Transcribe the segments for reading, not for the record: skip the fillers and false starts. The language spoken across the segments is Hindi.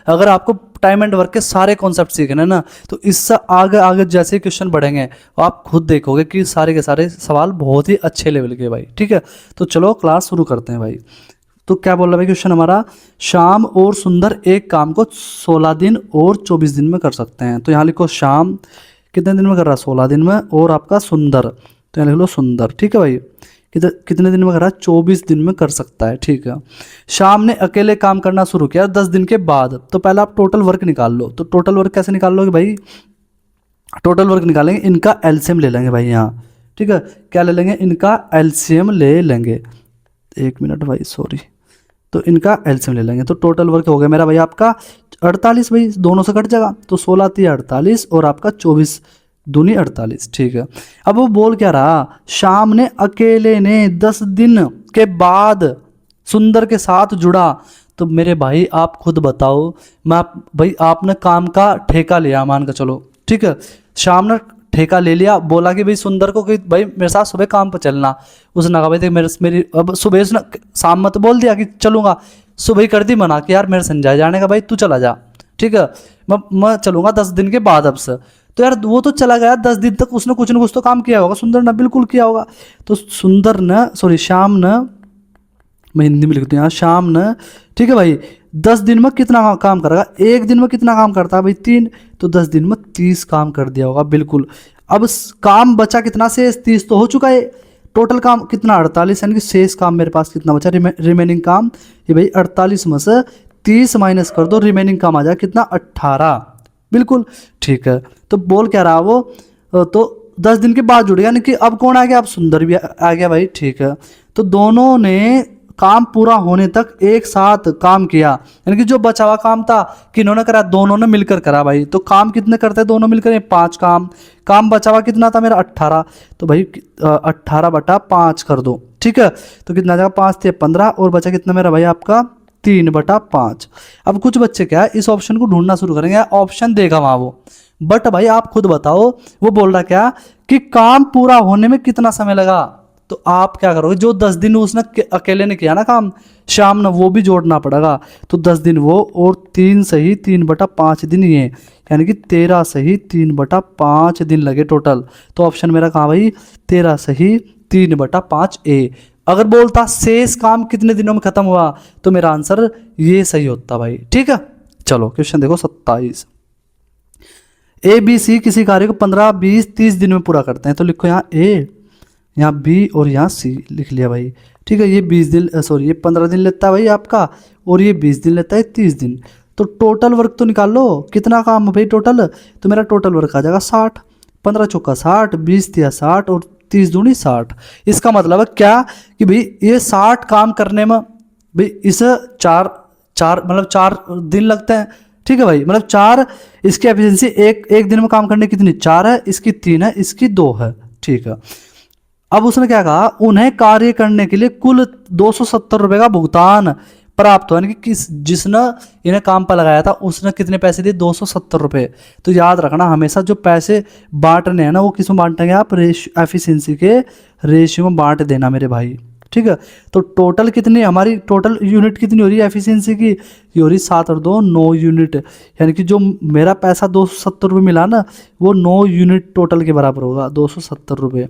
अगर आपको टाइम एंड वर्क के सारे कॉन्सेप्ट सीखने ना, तो इससे आगे आगे जैसे क्वेश्चन बढ़ेंगे आप खुद देखोगे कि सारे के सारे सवाल बहुत ही अच्छे लेवल के भाई। ठीक है, तो चलो क्लास शुरू करते हैं भाई। तो क्या बोल रहा है भाई क्वेश्चन हमारा, श्याम और सुंदर एक काम को 16 दिन और 24 दिन में कर सकते हैं। तो यहाँ लिखो श्याम कितने दिन में कर रहा है, 16 दिन में, और आपका सुंदर, तो यहाँ लिख लो सुंदर। ठीक है भाई, कितने दिन में कर रहा है, 24 दिन में कर सकता है। ठीक है, श्याम ने अकेले काम करना शुरू किया 10 दिन के बाद। तो पहले आप टोटल वर्क निकाल लो। तो टोटल वर्क कैसे निकाल लोगे भाई, टोटल वर्क निकालेंगे, इनका एलसीएम ले लेंगे भाई यहाँ। ठीक है, क्या ले लेंगे, इनका एलसीएम ले लेंगे। एक मिनट भाई सॉरी, तो इनका एलसीएम ले लेंगे। तो टोटल वर्क हो गया मेरा भाई आपका 48 भाई, दोनों से कट जाएगा, तो 16 3 48 और आपका 24 दूनी 48। ठीक है, अब वो बोल क्या रहा, शाम ने अकेले ने 10 दिन के बाद सुंदर के साथ जुड़ा। तो मेरे भाई आप खुद बताओ, मैं भाई आपने काम का ठेका लिया मान के चलो। ठीक है, शाम ने ठेका ले लिया, बोला कि भाई सुंदर को कि भाई मेरे साथ सुबह काम पर चलना। उसने कहा भाई देख मेरी अब सुबह उसने शाम में तो बोल दिया कि चलूंगा, सुबह ही कर दी मना कि यार मेरे संजय जाने का भाई तू चला जा। ठीक है, मैं चलूंगा 10 दिन के बाद अब से। तो यार वो तो चला गया 10 दिन तक, उसने कुछ ना कुछ तो काम किया होगा, सुंदर ने बिल्कुल किया होगा। तो सुंदर ने सॉरी शाम ने, मैं हिंदी में लिखती हूँ यहाँ, शाम ने, ठीक है भाई 10 दिन में कितना काम करेगा, एक दिन में कितना काम करता है भाई 3, तो 10 दिन में 30 काम कर दिया होगा बिल्कुल। अब काम बचा कितना, शेष 30 तो हो चुका है, टोटल काम कितना 48, यानी कि शेष काम मेरे पास कितना बचा, रिमेनिंग काम, ये भाई 48 में से 30 माइनस कर दो, रिमेनिंग काम आ जाए कितना 18 बिल्कुल। ठीक है, तो बोल क्या रहा वो, तो 10 दिन के बाद जुड़ गया, यानी कि अब कौन आ गया, अब सुंदर भी आ गया भाई। ठीक है, तो दोनों ने काम पूरा होने तक एक साथ काम किया, यानी कि जो बचा हुआ काम था किन्होंने करा, दोनों ने मिलकर करा भाई। तो काम कितने करते हैं दोनों मिलकर, 5 काम बचा हुआ कितना था मेरा 18, तो भाई 18/5 कर दो। ठीक है, तो कितना जाएगा 5 × 15 और बचा कितना मेरा भाई आपका 3/5। अब कुछ बच्चे क्या है इस ऑप्शन को ढूंढना शुरू करेंगे, ऑप्शन देगा वहां वो, बट भाई आप खुद बताओ वो बोल रहा क्या कि काम पूरा होने में कितना समय लगा। तो आप क्या करोगे, जो 10 दिन उसने अकेले ने किया ना काम शाम ने, वो भी जोड़ना पड़ेगा। तो 10 दिन वो और 3 सही 3/5 दिन ये, यानी कि 13 सही 3/5 दिन लगे टोटल। तो ऑप्शन मेरा कहाँ भाई 13 सही 3/5 ए। अगर बोलता शेष काम कितने दिनों में खत्म हुआ, तो मेरा आंसर ये सही होता भाई। ठीक है, चलो क्वेश्चन देखो 27। ए बी सी किसी कार्य को 15 20 30 दिन में पूरा करते हैं। तो लिखो यहाँ ए, यहाँ बी और यहाँ सी लिख लिया भाई। ठीक है, ये 20 दिन सॉरी ये 15 दिन लेता है भाई आपका, और ये 20 दिन लेता है 30 दिन। तो टोटल वर्क तो निकाल लो कितना काम है भाई टोटल, तो मेरा टोटल वर्क आ जाएगा 60, 15 चौका 60, 20 तिया 60 और 30 दूनी 60। इसका मतलब है क्या कि भाई ये 60 काम करने में भाई इसे चार मतलब 4 दिन लगते हैं। ठीक है भाई, मतलब 4, इसकी एफिशिएंसी एक दिन में काम करने की कितनी 4 है, इसकी 3 है, इसकी 2 है। ठीक है, अब उसने क्या कहा, उन्हें कार्य करने के लिए कुल 270 रुपए का भुगतान प्राप्त हुआ, यानी कि जिसने इन्हें काम पर लगाया था उसने कितने पैसे दिए 270 रुपए। तो याद रखना हमेशा जो पैसे बांटने हैं ना वो किस में बांटेंगे आप, एफिशिएंसी के रेशियो में बांट देना मेरे भाई। ठीक है, तो टोटल कितनी हमारी टोटल यूनिट कितनी हो रही है एफिशिएंसी की, ये हो रही 7 और 2 9 यूनिट, यानी कि जो मेरा पैसा 270 रुपये मिला ना वो 9 यूनिट टोटल के बराबर होगा 270 रुपये।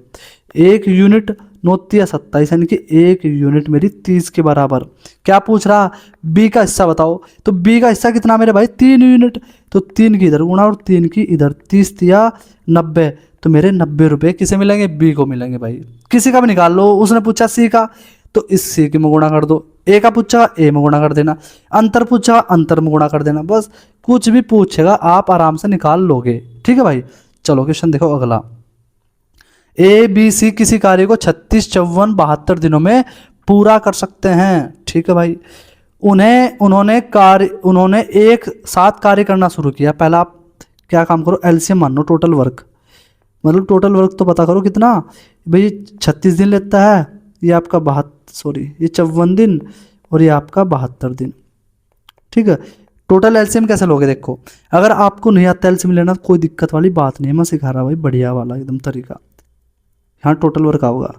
1 यूनिट 9 तिया 27, यानी कि 1 यूनिट मेरी 30 के बराबर। क्या पूछ रहा, बी का हिस्सा बताओ। तो बी का हिस्सा कितना मेरे भाई 3 यूनिट, तो 3 की इधर गुणा और 3 की इधर, 30 तिया 90, तो मेरे 90 रुपये किसे मिलेंगे, बी को मिलेंगे भाई। किसी का भी निकाल लो, उसने पूछा सी का तो इस सी के में गुणा कर दो, ए का पूछा ए में गुणा कर देना, अंतर पूछा अंतर में गुणा कर देना, बस कुछ भी पूछेगा आप आराम से निकाल लोगे। ठीक है भाई, चलो क्वेश्चन देखो अगला। ए बी सी किसी कार्य को 36 54 72 दिनों में पूरा कर सकते हैं। ठीक है भाई, उन्होंने एक साथ कार्य करना शुरू किया। पहला आप क्या काम करो, एलसीएम मान लो टोटल वर्क, मतलब टोटल वर्क तो पता करो कितना भाई, 36 दिन लेता है, ये आपका ये 54 दिन और ये आपका 72 दिन। ठीक है, टोटल एलसीएम कैसे लोगे देखो, अगर आपको नहीं आता एलसीएम लेना तो कोई दिक्कत वाली बात नहीं है, मैं सिखा रहा भाई बढ़िया वाला एकदम तरीका। यहाँ टोटल वर्क आओगा,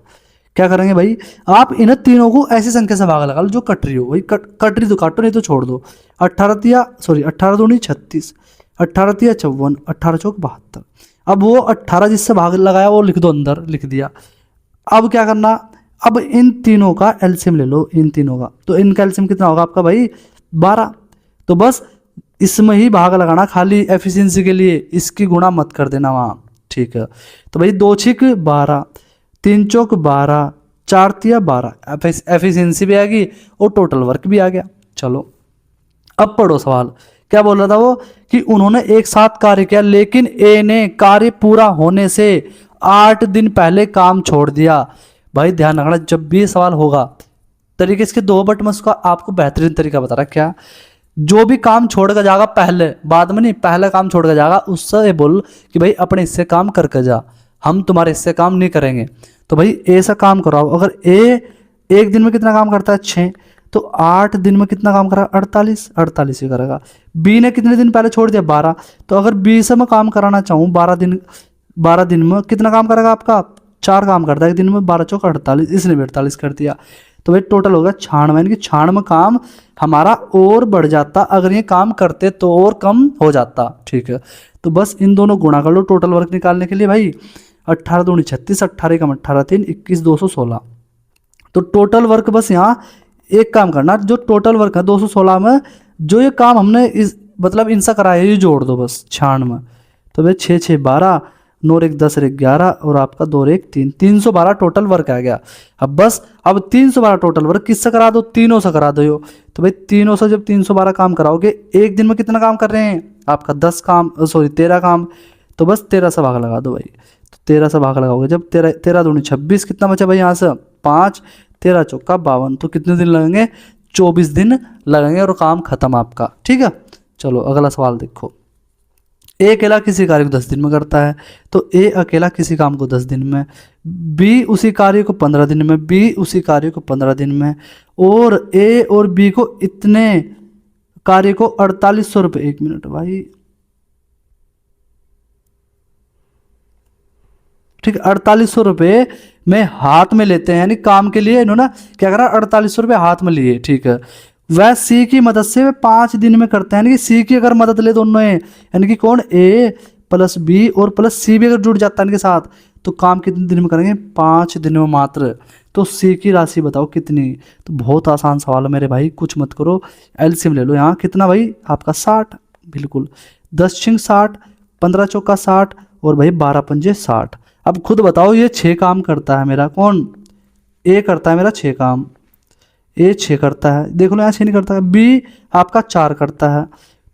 क्या करेंगे भाई, आप इन तीनों को ऐसी संख्या से भाग लगा लो जो कट रही हो भाई, कट रही तो काटो, नहीं तो छोड़ दो। 18 दूनी 36, 18 54, 18 चौक 72। अब वो 18 जिससे भाग लगाया वो लिख दो, अंदर लिख दिया। अब क्या करना, अब इन तीनों का एलसीएम ले लो, इन तीनों का, तो इनका एलसीएम कितना होगा आपका भाई 12। तो बस इसमें ही भाग लगाना खाली एफिशिएंसी के लिए, इसकी गुणा मत कर देना वहाँ, ठीक है। तो भाई 2 6 12, 3 चौक 12, 4 तिया 12, एफिशिएंसी भी आ गई और टोटल वर्क भी आ गया। चलो अब पढ़ो सवाल। क्या बोल रहा था वो, कि उन्होंने एक साथ कार्य किया लेकिन ए ने कार्य पूरा होने से 8 दिन पहले काम छोड़ दिया। भाई ध्यान रखना, जब भी ये सवाल होगा तरीके इसके दो, बट मैं उसका आपको बेहतरीन तरीका बता रहा, क्या जो भी काम छोड़ कर जाएगा पहले, बाद में नहीं, पहले काम छोड़ कर जाएगा उससे ये बोल कि भाई अपने हिस्से काम करके जा, हम तुम्हारे हिस्से काम नहीं करेंगे। तो भाई ए से काम कराओ, अगर ए एक दिन में कितना काम करता है 6, तो 8 दिन में कितना काम करा 48 ही करेगा। बी ने कितने दिन पहले छोड़ दिया 12, तो अगर बी से मैं काम कराना चाहूँ 12 दिन में कितना काम करेगा आपका 4 काम करता है एक दिन में, 12 चौक 48, इसने भी 48 कर दिया। तो भाई टोटल होगा 96, यानी कि 96 काम हमारा और बढ़ जाता, अगर ये काम करते तो और कम हो जाता, ठीक है। तो बस इन दोनों गुणा कर लो टोटल वर्क निकालने के लिए भाई, 18 दूनी 36, 18 कम 18 3 21 216। तो टोटल वर्क बस यहाँ एक काम करना, जो टोटल वर्क है 216 में जो ये काम हमने इस मतलब इनसा कराया ये जोड़ दो बस 96। तो भाई 6 6 12, 9 1 10 1 11 और आपका 2 1 3, 312 टोटल वर्क आ गया। अब बस अब 312 टोटल वर्क किससे करा दो, तीनों से करा दो यो। तो भाई तीनों से जब 312 काम कराओगे, एक दिन में कितना काम कर रहे हैं आपका 10 काम, सॉरी 13 काम, तो बस 13 से भाग लगा दो भाई। तो 13 से भाग लगाओगे जब 13 दूनी 26, कितना बचा भाई यहाँ से 5, 13 चौका 52, तो कितने दिन लगेंगे 24 दिन लगेंगे और काम खत्म आपका, ठीक है। चलो अगला सवाल देखो। ए अकेला किसी कार्य को 10 दिन में करता है, तो ए अकेला किसी काम को 10 दिन में, बी उसी कार्य को 15 दिन में, बी उसी कार्य को 15 दिन में, और ए और बी को इतने कार्य को 4800 रुपये, 1 मिनट भाई, ठीक है, 4800 रुपये में हाथ में लेते हैं, यानी काम के लिए इन्होंने क्या करा 4800 रुपये हाथ में लिए, ठीक है। वह सी की मदद से वे 5 दिन में करते हैं, यानी कि सी की अगर मदद ले दोनों ने, यानी कि कौन ए प्लस बी और प्लस सी भी अगर जुड़ जाता है इनके साथ, तो काम कितने दिन में करेंगे 5 दिन में मात्र। तो सी की राशि बताओ कितनी। तो बहुत आसान सवाल है मेरे भाई, कुछ मत करो, एलसीएम ले लो यहाँ कितना भाई आपका 60, बिल्कुल 10 छिंग 60, 15 चौका 60 और भाई 12 पंजे 60। अब खुद बताओ ये 6 काम करता है मेरा, कौन ए करता है मेरा 6 काम, ए 6 करता है, देख लो यहाँ 6 नहीं करता है, बी आपका 4 करता है,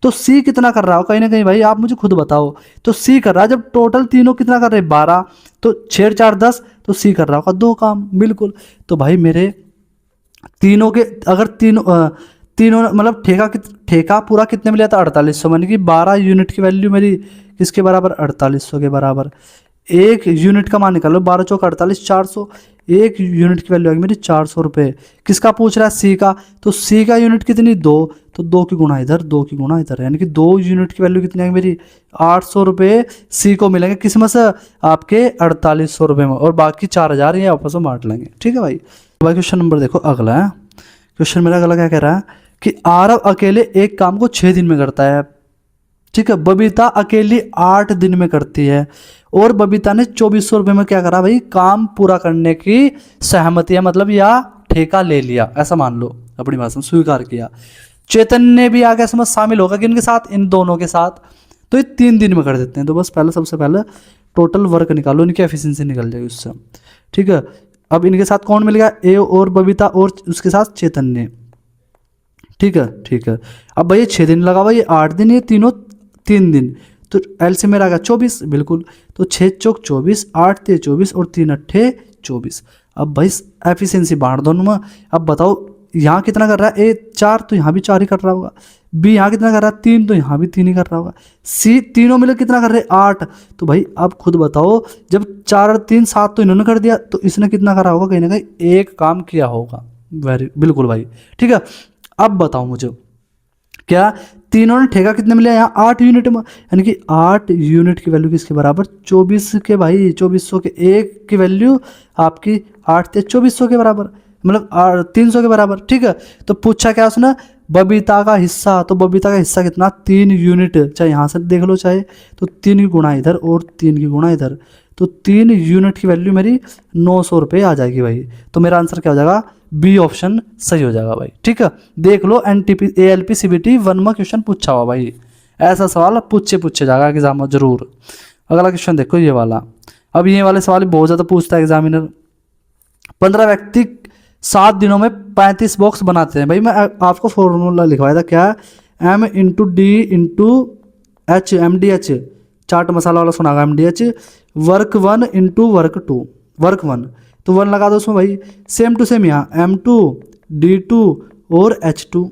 तो सी कितना कर रहा हो कहीं ना कहीं भाई आप मुझे खुद बताओ। तो सी कर रहा है, जब टोटल तीनों कितना कर रहे हैं 12, तो 6 4 10, तो सी कर रहा होगा 2 काम, बिल्कुल। तो भाई मेरे तीनों के अगर तीनों मतलब ठेका पूरा कितने में लिया था 4800, यानी कि 12 यूनिट की वैल्यू मेरी किसके बराबर 4800 के बराबर। एक यूनिट का मान निकालो, 12 चौक 48 400, एक यूनिट की वैल्यू आएगी मेरी 400 रुपये। किसका पूछ रहा है सी का, तो सी का यूनिट कितनी 2, तो 2 की गुणा इधर 2 की गुणा इधर, यानी कि 2 यूनिट की वैल्यू कितनी आएगी मेरी 800 रुपये सी को मिलेंगे, किस में से आपके 4800 रुपये में, और बाकी 4000 ये आपस में बांट लेंगे, ठीक है भाई। भाई क्वेश्चन नंबर देखो अगला है, क्वेश्चन मेरा अगला क्या कह रहा है कि आरव अकेले एक काम को 6 दिन में करता है, ठीक है। बबीता अकेली 8 दिन में करती है, और बबीता ने 2400 रुपये में क्या करा भाई काम पूरा करने की सहमति है, मतलब या ठेका ले लिया, ऐसा मान लो अपनी भाषा में स्वीकार किया। चैतन्य ने भी आगे समझ शामिल होगा कि इनके साथ, इन दोनों के साथ, तो ये 3 दिन में कर देते हैं। तो बस पहले सबसे पहले टोटल वर्क निकालो, इनकी एफिशिएंसी निकल जाएगी उससे, ठीक है। अब इनके साथ कौन मिल गया ए और बबीता और उसके साथ चैतन्य, ठीक है ठीक है। अब भाई 6 दिन लगा हुआ, ये 8 दिन, ये तीनों 3 दिन, तो एलसीएम मेरा आ गया 24, बिल्कुल। तो 6 चौक 24, 8 ते 24 और 3 अट्ठे 24। अब भाई एफिशिएंसी बांट दोनों में। अब बताओ यहाँ कितना कर रहा है ए 4, तो यहाँ भी 4 ही कर रहा होगा, बी यहाँ कितना कर रहा है 3, तो यहाँ भी 3 ही कर रहा होगा, सी तीनों मिलकर कितना कर रहे हैं 8। तो भाई अब खुद बताओ, जब 4 और 3 7 तो इन्होंने कर दिया, तो इसने कितना करा होगा, कहीं ना कहीं एक काम किया होगा, बिल्कुल भाई, ठीक है। अब बताओ मुझे क्या तीनों ने ठेका कितने मिले यहाँ 8 यूनिट में, यानी कि 8 यूनिट की वैल्यू किसके बराबर 24 के भाई, 2400 के, एक की वैल्यू आपकी 8 थे 2400 के बराबर, मतलब 300 के बराबर। ठीक है, तो पूछा क्या उसने, बबीता का हिस्सा, तो बबीता का हिस्सा कितना 3 यूनिट, चाहे यहाँ से देख लो चाहे, तो 3 की गुणा इधर और 3 की गुणा इधर, तो 3 यूनिट की वैल्यू मेरी 900 रुपये आ जाएगी भाई। तो मेरा आंसर क्या हो जाएगा, बी ऑप्शन सही हो जाएगा भाई। ठीक है, देख लो एनटीपी एएलपी सीबीटी 1 में क्वेश्चन पूछा हुआ भाई, ऐसा सवाल पूछे जाएगा एग्जाम में जरूर। अगला क्वेश्चन देखो ये वाला, अब ये वाले सवाल बहुत ज़्यादा पूछता है एग्जामिनर। 15 व्यक्ति 7 दिनों में 35 बॉक्स बनाते हैं। भाई मैं आपको फॉर्मूला लिखवाया था, क्या M into D into H, M D H, चाट मसाला वाला सुना M D H, work 1 into work 2, work 1 तो 1 लगा दो उसमें भाई, सेम टू सेम यहाँ M2 D2 और H2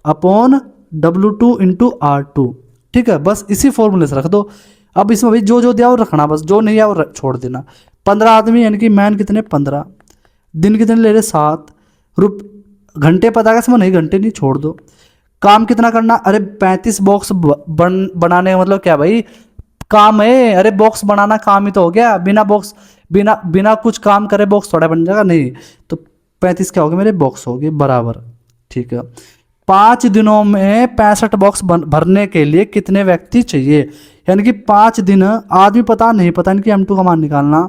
upon W2 into R2। ठीक है, बस इसी फॉर्मूले से रख दो। अब इसमें भाई जो जो दिया वो रखना, बस जो नहीं है वो छोड़ देना। 15 आदमी यानी कि मैन कितने 15, दिन कितने ले रहे 7, घंटे पता है इसमें, नहीं घंटे नहीं, छोड़ दो। काम कितना करना, अरे 35 बॉक्स बनाने का मतलब क्या भाई, काम है, अरे बॉक्स बनाना काम ही तो हो गया, बिना बॉक्स बिना कुछ काम करे बॉक्स थोड़ा बन जाएगा, नहीं। तो 35 क्या हो गए मेरे बॉक्स हो गए बराबर। ठीक है, 5 दिनों में 65 बॉक्स भरने के लिए कितने व्यक्ति चाहिए, यानी कि 5 दिन, आदमी पता नहीं पता, इनकी M2 का मान निकालना।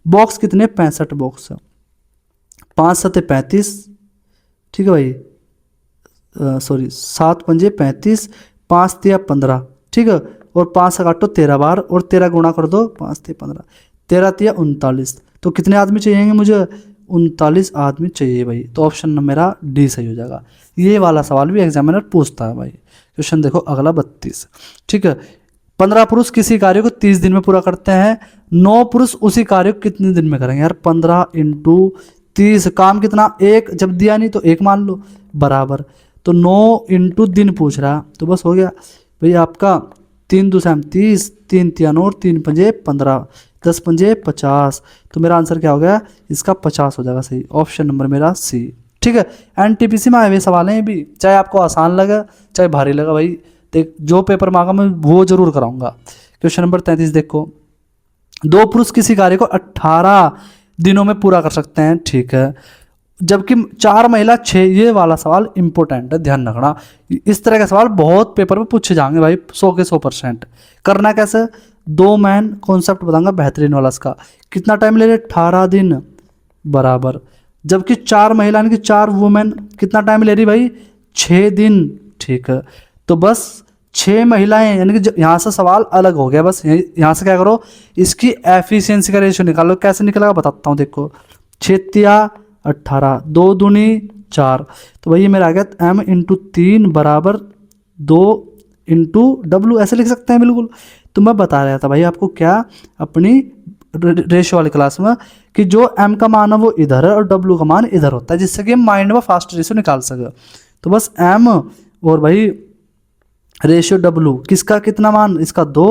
बॉक्स कितने 65 बॉक्स, 5 7 35, ठीक है भाई, सॉरी 7 पंजे 35, 5 3 15, ठीक है, और 5 से काटो 13 बार और 13 गुणा कर दो, 5 3 15, 13 3 39। तो कितने आदमी चाहिए मुझे, 39 आदमी चाहिए भाई। तो ऑप्शन मेरा डी सही हो जाएगा। ये वाला सवाल भी एग्जामिनर पूछता है भाई। क्वेश्चन देखो अगला 32। ठीक है, 15 पुरुष किसी कार्य को 30 दिन में पूरा करते हैं, 9 पुरुष उसी कार्य को कितने दिन में करेंगे। यार 15 इंटू 30, काम कितना, एक, जब दिया नहीं तो एक मान लो बराबर, तो 9 इंटू दिन पूछ रहा, तो बस हो गया भाई आपका 3 2 30, 3 3 और 3 पंजे 15, 10 पंजे 50। तो मेरा आंसर क्या हो गया, इसका 50 हो जाएगा सही, ऑप्शन नंबर मेरा सी। ठीक है, एनटीपीसी में आए हुए सवाल हैं भी, चाहे आपको आसान लगा चाहे भारी लगा भाई, देख जो पेपर मांगा मैं वो जरूर कराऊंगा। क्वेश्चन नंबर 33 देखो, 2 पुरुष किसी कार्य को 18 दिनों में पूरा कर सकते हैं, ठीक है, जबकि 4 महिला 6। ये वाला सवाल इंपॉर्टेंट है, ध्यान रखना, इस तरह के सवाल बहुत पेपर में पूछे जाएंगे भाई, 100 के 100%। करना कैसे, 2 मैन कॉन्सेप्ट बताऊंगा बेहतरीन वाला, इसका कितना टाइम ले रहे 18 दिन बराबर, जबकि 4 महिला यानी कि 4 वुमेन कितना टाइम ले रही भाई 6 दिन। ठीक है, तो बस 6 महिलाएं, यानी कि यहाँ से सवाल अलग हो गया, बस यहाँ से क्या करो, इसकी एफिशिएंसी का रेशियो निकालो। कैसे निकलेगा बताता हूँ, देखो 6 18, 2 दूनी 4, तो भाई मेरा आ गया m इंटू 3 बराबर 2 इंटू W, ऐसे लिख सकते हैं बिल्कुल। तो मैं बता रहा था भाई आपको क्या, अपनी रेशियो वाली क्लास में, कि जो m का मान है वो इधर है और W का मान इधर होता है, जिससे कि हम माइंड में फास्ट रेशियो निकाल सके। तो बस m और भाई रेशियो W, किसका कितना मान, इसका 2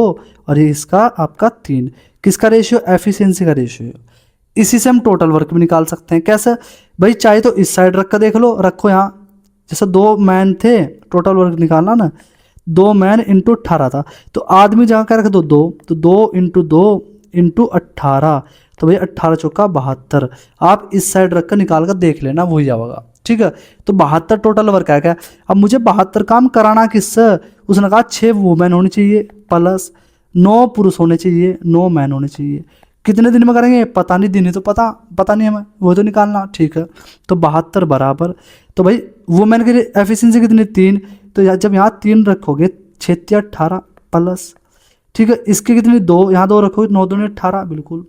और ये इसका आपका 3, किसका रेशियो, एफिशिएंसी का रेशियो। इसी से हम टोटल वर्क भी निकाल सकते हैं। कैसे भाई, चाहे तो इस साइड रख कर देख लो, रखो यहाँ, जैसे 2 मैन थे, टोटल वर्क निकालना ना, 2 मैन इंटू 18 था, तो आदमी जहाँ का रख दो 2, तो 2 इंटू 2 इंटू 18, तो भाई 18 चौका 72। आप इस साइड रख कर निकाल कर देख लेना, वही आएगा। ठीक है, तो 72 टोटल वर्क आ गया। अब मुझे 72 काम कराना किससे, उसने कहा 6 वुमेन होनी चाहिए प्लस 9 पुरुष होने चाहिए, 9 मैन होने चाहिए। कितने दिन में करेंगे पता नहीं, दिन ही तो पता नहीं हमें, वो तो निकालना। ठीक है, तो 72 बराबर, तो भाई वुमेन की एफिशिएंसी कितनी 3, तो जब यहाँ 3 रखोगे 6 18 प्लस, ठीक है, इसके कितनी 2, यहाँ 2 रखोगे 9 दूनी 18 बिल्कुल,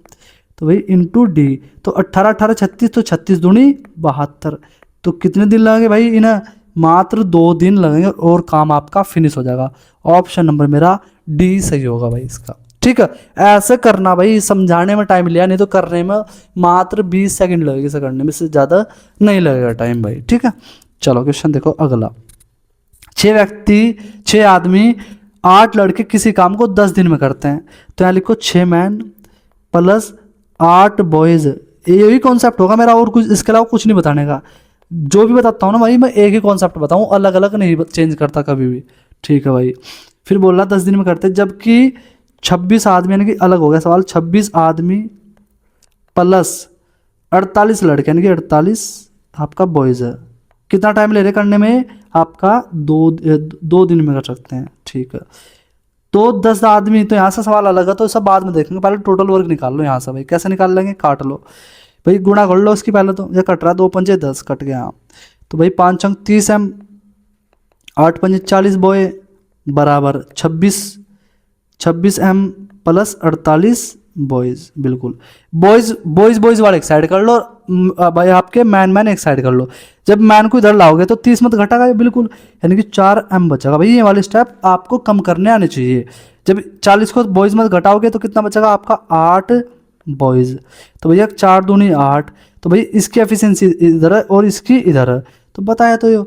तो भाई इंटू डी, तो 18 18 36, तो 36 दूनी 72। तो कितने दिन लगेंगे भाई, इन्हें मात्र 2 दिन लगेंगे और काम आपका फिनिश हो जाएगा। ऑप्शन नंबर मेरा डी सही होगा भाई इसका। ठीक है, ऐसे करना भाई, समझाने में टाइम लिया, नहीं तो करने में मात्र 20 सेकंड लगेगी, इसे करने में से ज़्यादा नहीं लगेगा टाइम भाई। ठीक है, चलो क्वेश्चन देखो अगला, 6 आदमी 8 लड़के किसी काम को 10 दिन में करते हैं, तो यहाँ लिखो 6 मैन प्लस 8 बॉयज़, यही कॉन्सेप्ट होगा मेरा, और कुछ इसके अलावा कुछ नहीं बताने का। जो भी बताता हूँ ना भाई, मैं एक ही कॉन्सेप्ट बताऊँ, अलग अलग नहीं चेंज करता कभी भी। ठीक है भाई। फिर बोल रहा 10 दिन में करते, जबकि 26 आदमी, यानी कि अलग हो गया सवाल, 26 आदमी प्लस 48 लड़के, यानी कि 48 आपका बॉयज़ है, कितना टाइम ले रहे करने में, आपका 2 दिन में कर सकते हैं। ठीक है, तो 10 आदमी, तो यहाँ से सवाल अलग है, तो सब बाद में देखेंगे, पहले टोटल वर्क निकाल लो यहाँ से भाई। कैसे निकाल लेंगे, काट लो भाई, गुणा कर लो इसकी पहले, तो ये कट रहा है, 2 पंजे 10 कट गया, तो भाई 5 अंक 30 एम, 8 पंजे 40 बॉय बराबर 26 एम प्लस 48 बॉयज़। बिल्कुल, बॉयज़ वाले एक साइड कर लो, भाई आपके मैन एक साइड कर लो। जब मैन को इधर लाओगे तो 30 मत घटागा बिल्कुल, यानी कि 4 एम बचेगा भाई। ये वाले स्टेप आपको कम करने आने चाहिए। जब 40 को बॉयज़ मत घटाओगे तो कितना बचेगा आपका, 8 बॉयज़। तो भैया 4 दूनी 8, तो भाई इसकी एफिशिएंसी इधर है और इसकी इधर है, तो बताया तो ये।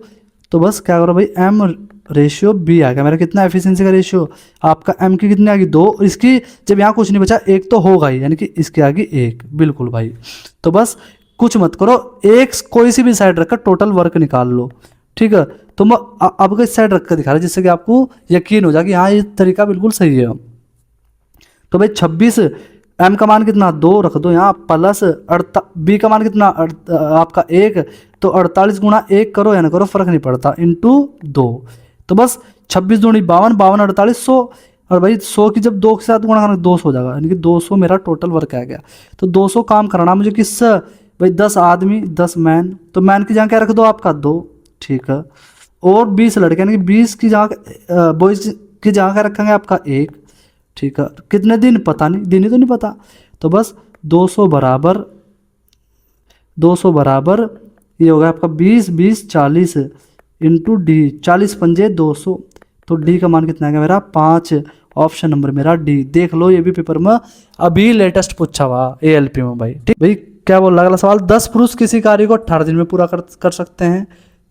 तो बस क्या करो भाई, एम रेशियो बी आ गया मेरा, कितना एफिशिएंसी का रेशियो आपका, एम की कितनी आ गई 2, और इसकी जब यहाँ कुछ नहीं बचा 1 तो होगा ही, यानी कि इसकी आ गई 1। बिल्कुल भाई, तो बस कुछ मत करो, एक कोई सी भी साइड रखकर टोटल वर्क निकाल लो। ठीक है, तो मैं अब इस साइड रख कर दिखा रहा जिससे कि आपको यकीन हो जाए कि हाँ ये तरीका बिल्कुल सही है। तो भाई 26, एम का मान कितना 2 रख दो यहाँ, प्लस बी का मान कितना आपका 1, तो 48 गुणा 1 करो या ना करो फर्क नहीं पड़ता, इंटू 2। तो बस 26 दूनी 52, 52 48 100, और भाई 100 की जब 2 के साथ गुणा करना 200 हो जाएगा, यानी कि 200 मेरा टोटल वर्क आ गया। तो 200 काम कराना मुझे किससे भाई, 10 आदमी 10 मैन, तो मैन की जगह क्या रख दो आपका 2। ठीक है, और 20 लड़के, यानी कि 20 की जगह बॉयज की जगह क्या रखेंगे आपका 1। ठीक है, कितने दिन पता नहीं, दिन ही तो नहीं पता, तो बस 200 बराबर ये होगा आपका 20 20 40 इंटू डी, 40 पंजे 200, तो डी का मान कितना है मेरा 5। ऑप्शन नंबर मेरा डी। देख लो ये भी पेपर में अभी लेटेस्ट पूछा हुआ एएलपी में भाई। ठीक भाई, क्या बोल रहा अगला सवाल, 10 पुरुष किसी कार्य को 18 दिन में पूरा कर सकते हैं।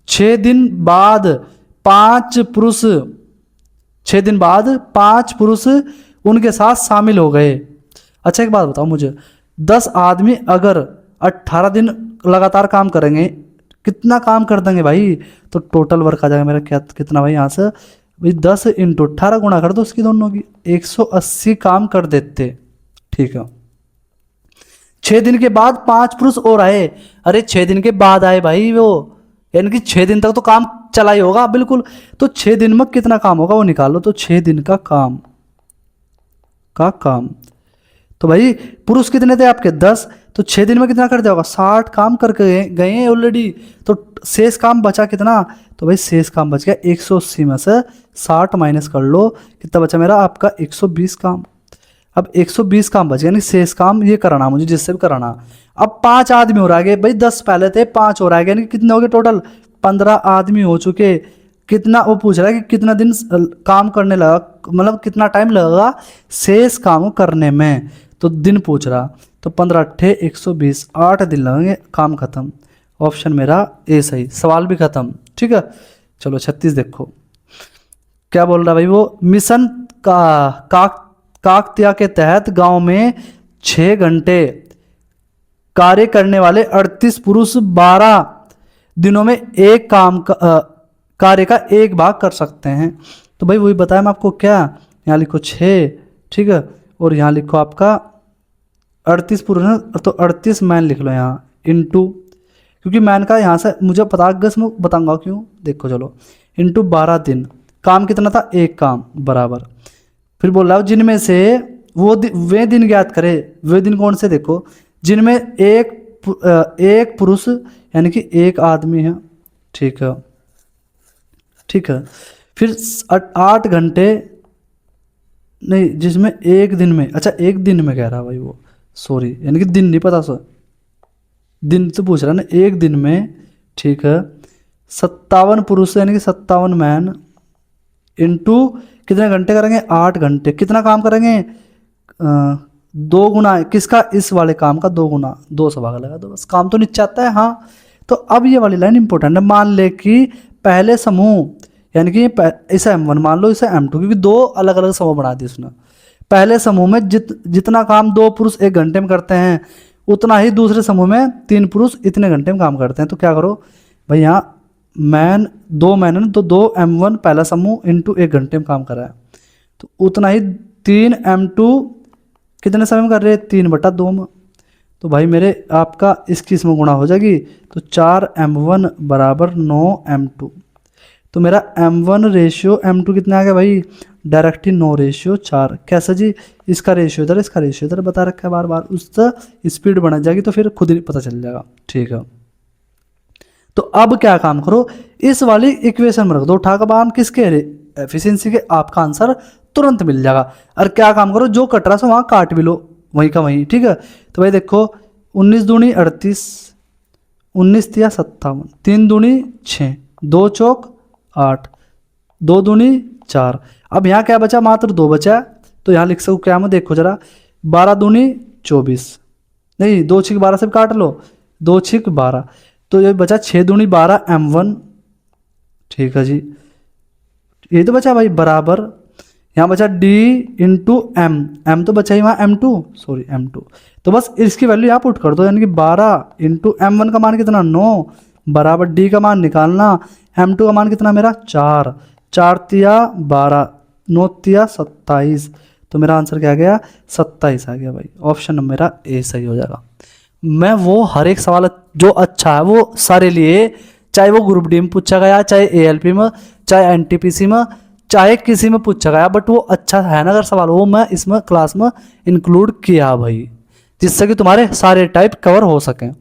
6 दिन बाद 5 पुरुष 6 दिन बाद 5 पुरुष उनके साथ शामिल हो गए। अच्छा एक बात बताओ मुझे, 10 आदमी अगर 18 दिन लगातार काम करेंगे, कितना काम कर देंगे भाई, तो टोटल वर्क आ जाएगा मेरा क्या, कितना भाई यहाँ से भाई 10 इंटू 18 गुणा कर दो उसकी दोनों की, 180 काम कर देते। ठीक है, 6 दिन के बाद 5 पुरुष और आए, अरे 6 दिन के बाद आए भाई वो, यानी कि 6 दिन तक तो काम चला ही होगा बिल्कुल, तो 6 दिन में कितना काम होगा वो निकालो, तो 6 दिन का काम तो भाई पुरुष कितने थे आपके 10, तो 6 दिन में कितना कर दिया होगा 60 काम करके गए हैं ऑलरेडी, तो शेष काम बचा कितना, तो भाई शेष काम बच गया 180 में से 60 माइनस कर लो, कितना बचा मेरा आपका 120 काम। अब 120 काम बच गया, यानी शेष काम ये कराना मुझे जिससे भी कराना। अब 5 आदमी हो रह गए भाई, 10 पहले थे 5 हो रह गए, यानी कितने हो गए टोटल 15 आदमी हो चुके। कितना वो पूछ रहा है कि कितना दिन काम करने लगा, मतलब कितना टाइम लगेगा शेष काम करने में, तो दिन पूछ रहा, तो 15 अट्ठे 120, 8 दिन लगेंगे, काम खत्म। ऑप्शन मेरा ए सही, सवाल भी खत्म। ठीक है, चलो 36 देखो क्या बोल रहा है भाई, वो मिशन काकतिया के तहत गांव में 6 घंटे कार्य करने वाले 38 पुरुष 12 दिनों में एक कार्य का एक भाग कर सकते हैं। तो भाई वही बताया मैं आपको, क्या यहाँ लिखो 6, ठीक है, और यहाँ लिखो आपका 38 पुरुष, तो 38 मैन लिख लो यहाँ इंटू, क्योंकि मैन का यहाँ से मुझे पता अगस्त में बताऊंगा क्यों, देखो चलो, इंटू 12 दिन, काम कितना था एक काम बराबर। फिर बोल रहा हूँ जिनमें से वे दिन ज्ञात करे, वे दिन कौन से, देखो जिनमें एक पुरुष यानी कि एक आदमी है। ठीक है, ठीक है, फिर 8 घंटे नहीं, जिसमें एक दिन में, अच्छा एक दिन में कह रहा भाई वो, सॉरी, यानी कि दिन नहीं पता सर, दिन तो पूछ रहा ना, एक दिन में। ठीक है, 57 पुरुष यानी कि 57 मैन इंटू कितने घंटे करेंगे 8 घंटे, कितना काम करेंगे 2 गुना किसका, इस वाले काम का 2 गुना, 2 सवा का लगा दो बस, काम तो नीचे आता है। हाँ, तो अब ये वाली लाइन इंपॉर्टेंट है, मान ले कि पहले समूह यानी कि इसे M1 मान लो, इसे M2, क्योंकि 2 अलग अलग समूह बना दिए उसने। पहले समूह में जितना काम 2 पुरुष 1 घंटे में करते हैं, उतना ही दूसरे समूह में 3 पुरुष इतने घंटे में काम करते हैं। तो क्या करो भाई, यहाँ मैन, 2 मैन है ना, तो 2m1 पहला समूह इंटू 1 घंटे में काम कर रहा है, तो उतना ही 3m2 कितने समय में कर रहे हैं, 3/2 में। तो भाई मेरे आपका 21 में गुणा हो जाएगी, तो 4m1 बराबर 9m2। तो मेरा m1 रेशियो m2 कितना आ गया भाई, डायरेक्टली 9/4। कैसा जी, इसका रेशियो इधर, इसका रेशियो इधर बता रखा है बार बार, उससे स्पीड बढ़ जाएगी, तो फिर खुद ही पता चल जाएगा। ठीक है, तो अब क्या काम करो, इस वाली इक्वेशन में रख दो उठा का बाहर, किसके एफिशिएंसी के, आपका आंसर तुरंत मिल जाएगा। और क्या काम करो, जो कट रहा है वहाँ काट भी लो, वहीं का वहीं। ठीक है, तो भाई देखो 19 दूनी 38, 19 तिया 57, 3 दूनी 6, 2 चौक 8, 2 दूनी 4। अब यहाँ क्या बचा, मात्र 2 बचा, तो यहाँ लिख सकूँ क्या, मैं देखो जरा, 12 दूनी 24, नहीं 2 छिक 12 से काट लो, 2 छिक 12, तो ये बचा 6 दूनी 12 m1। ठीक है जी, ये तो बचा भाई बराबर, यहाँ बचा d इंटू एम, एम तो बचा ही वहाँ m2, सॉरी m2, तो बस इसकी वैल्यू यहाँ पुट कर दो, यानी कि 12 इंटू m1 का मान कितना 9 बराबर d का मान निकालना, m2 का मान कितना मेरा 4, 4 तिया 12, 9 तिया 27, तो मेरा आंसर क्या आ गया 27 आ गया भाई। ऑप्शन नंबर मेरा ए सही हो जाएगा। मैं वो हर एक सवाल जो अच्छा है वो सारे लिए, चाहे वो ग्रुप डी में पूछा गया, चाहे एएलपी में, चाहे एनटीपीसी में, चाहे किसी में पूछा गया, बट वो अच्छा है ना अगर सवाल, वो मैं इसमें क्लास में इंक्लूड किया भाई, जिससे कि तुम्हारे सारे टाइप कवर हो सकें।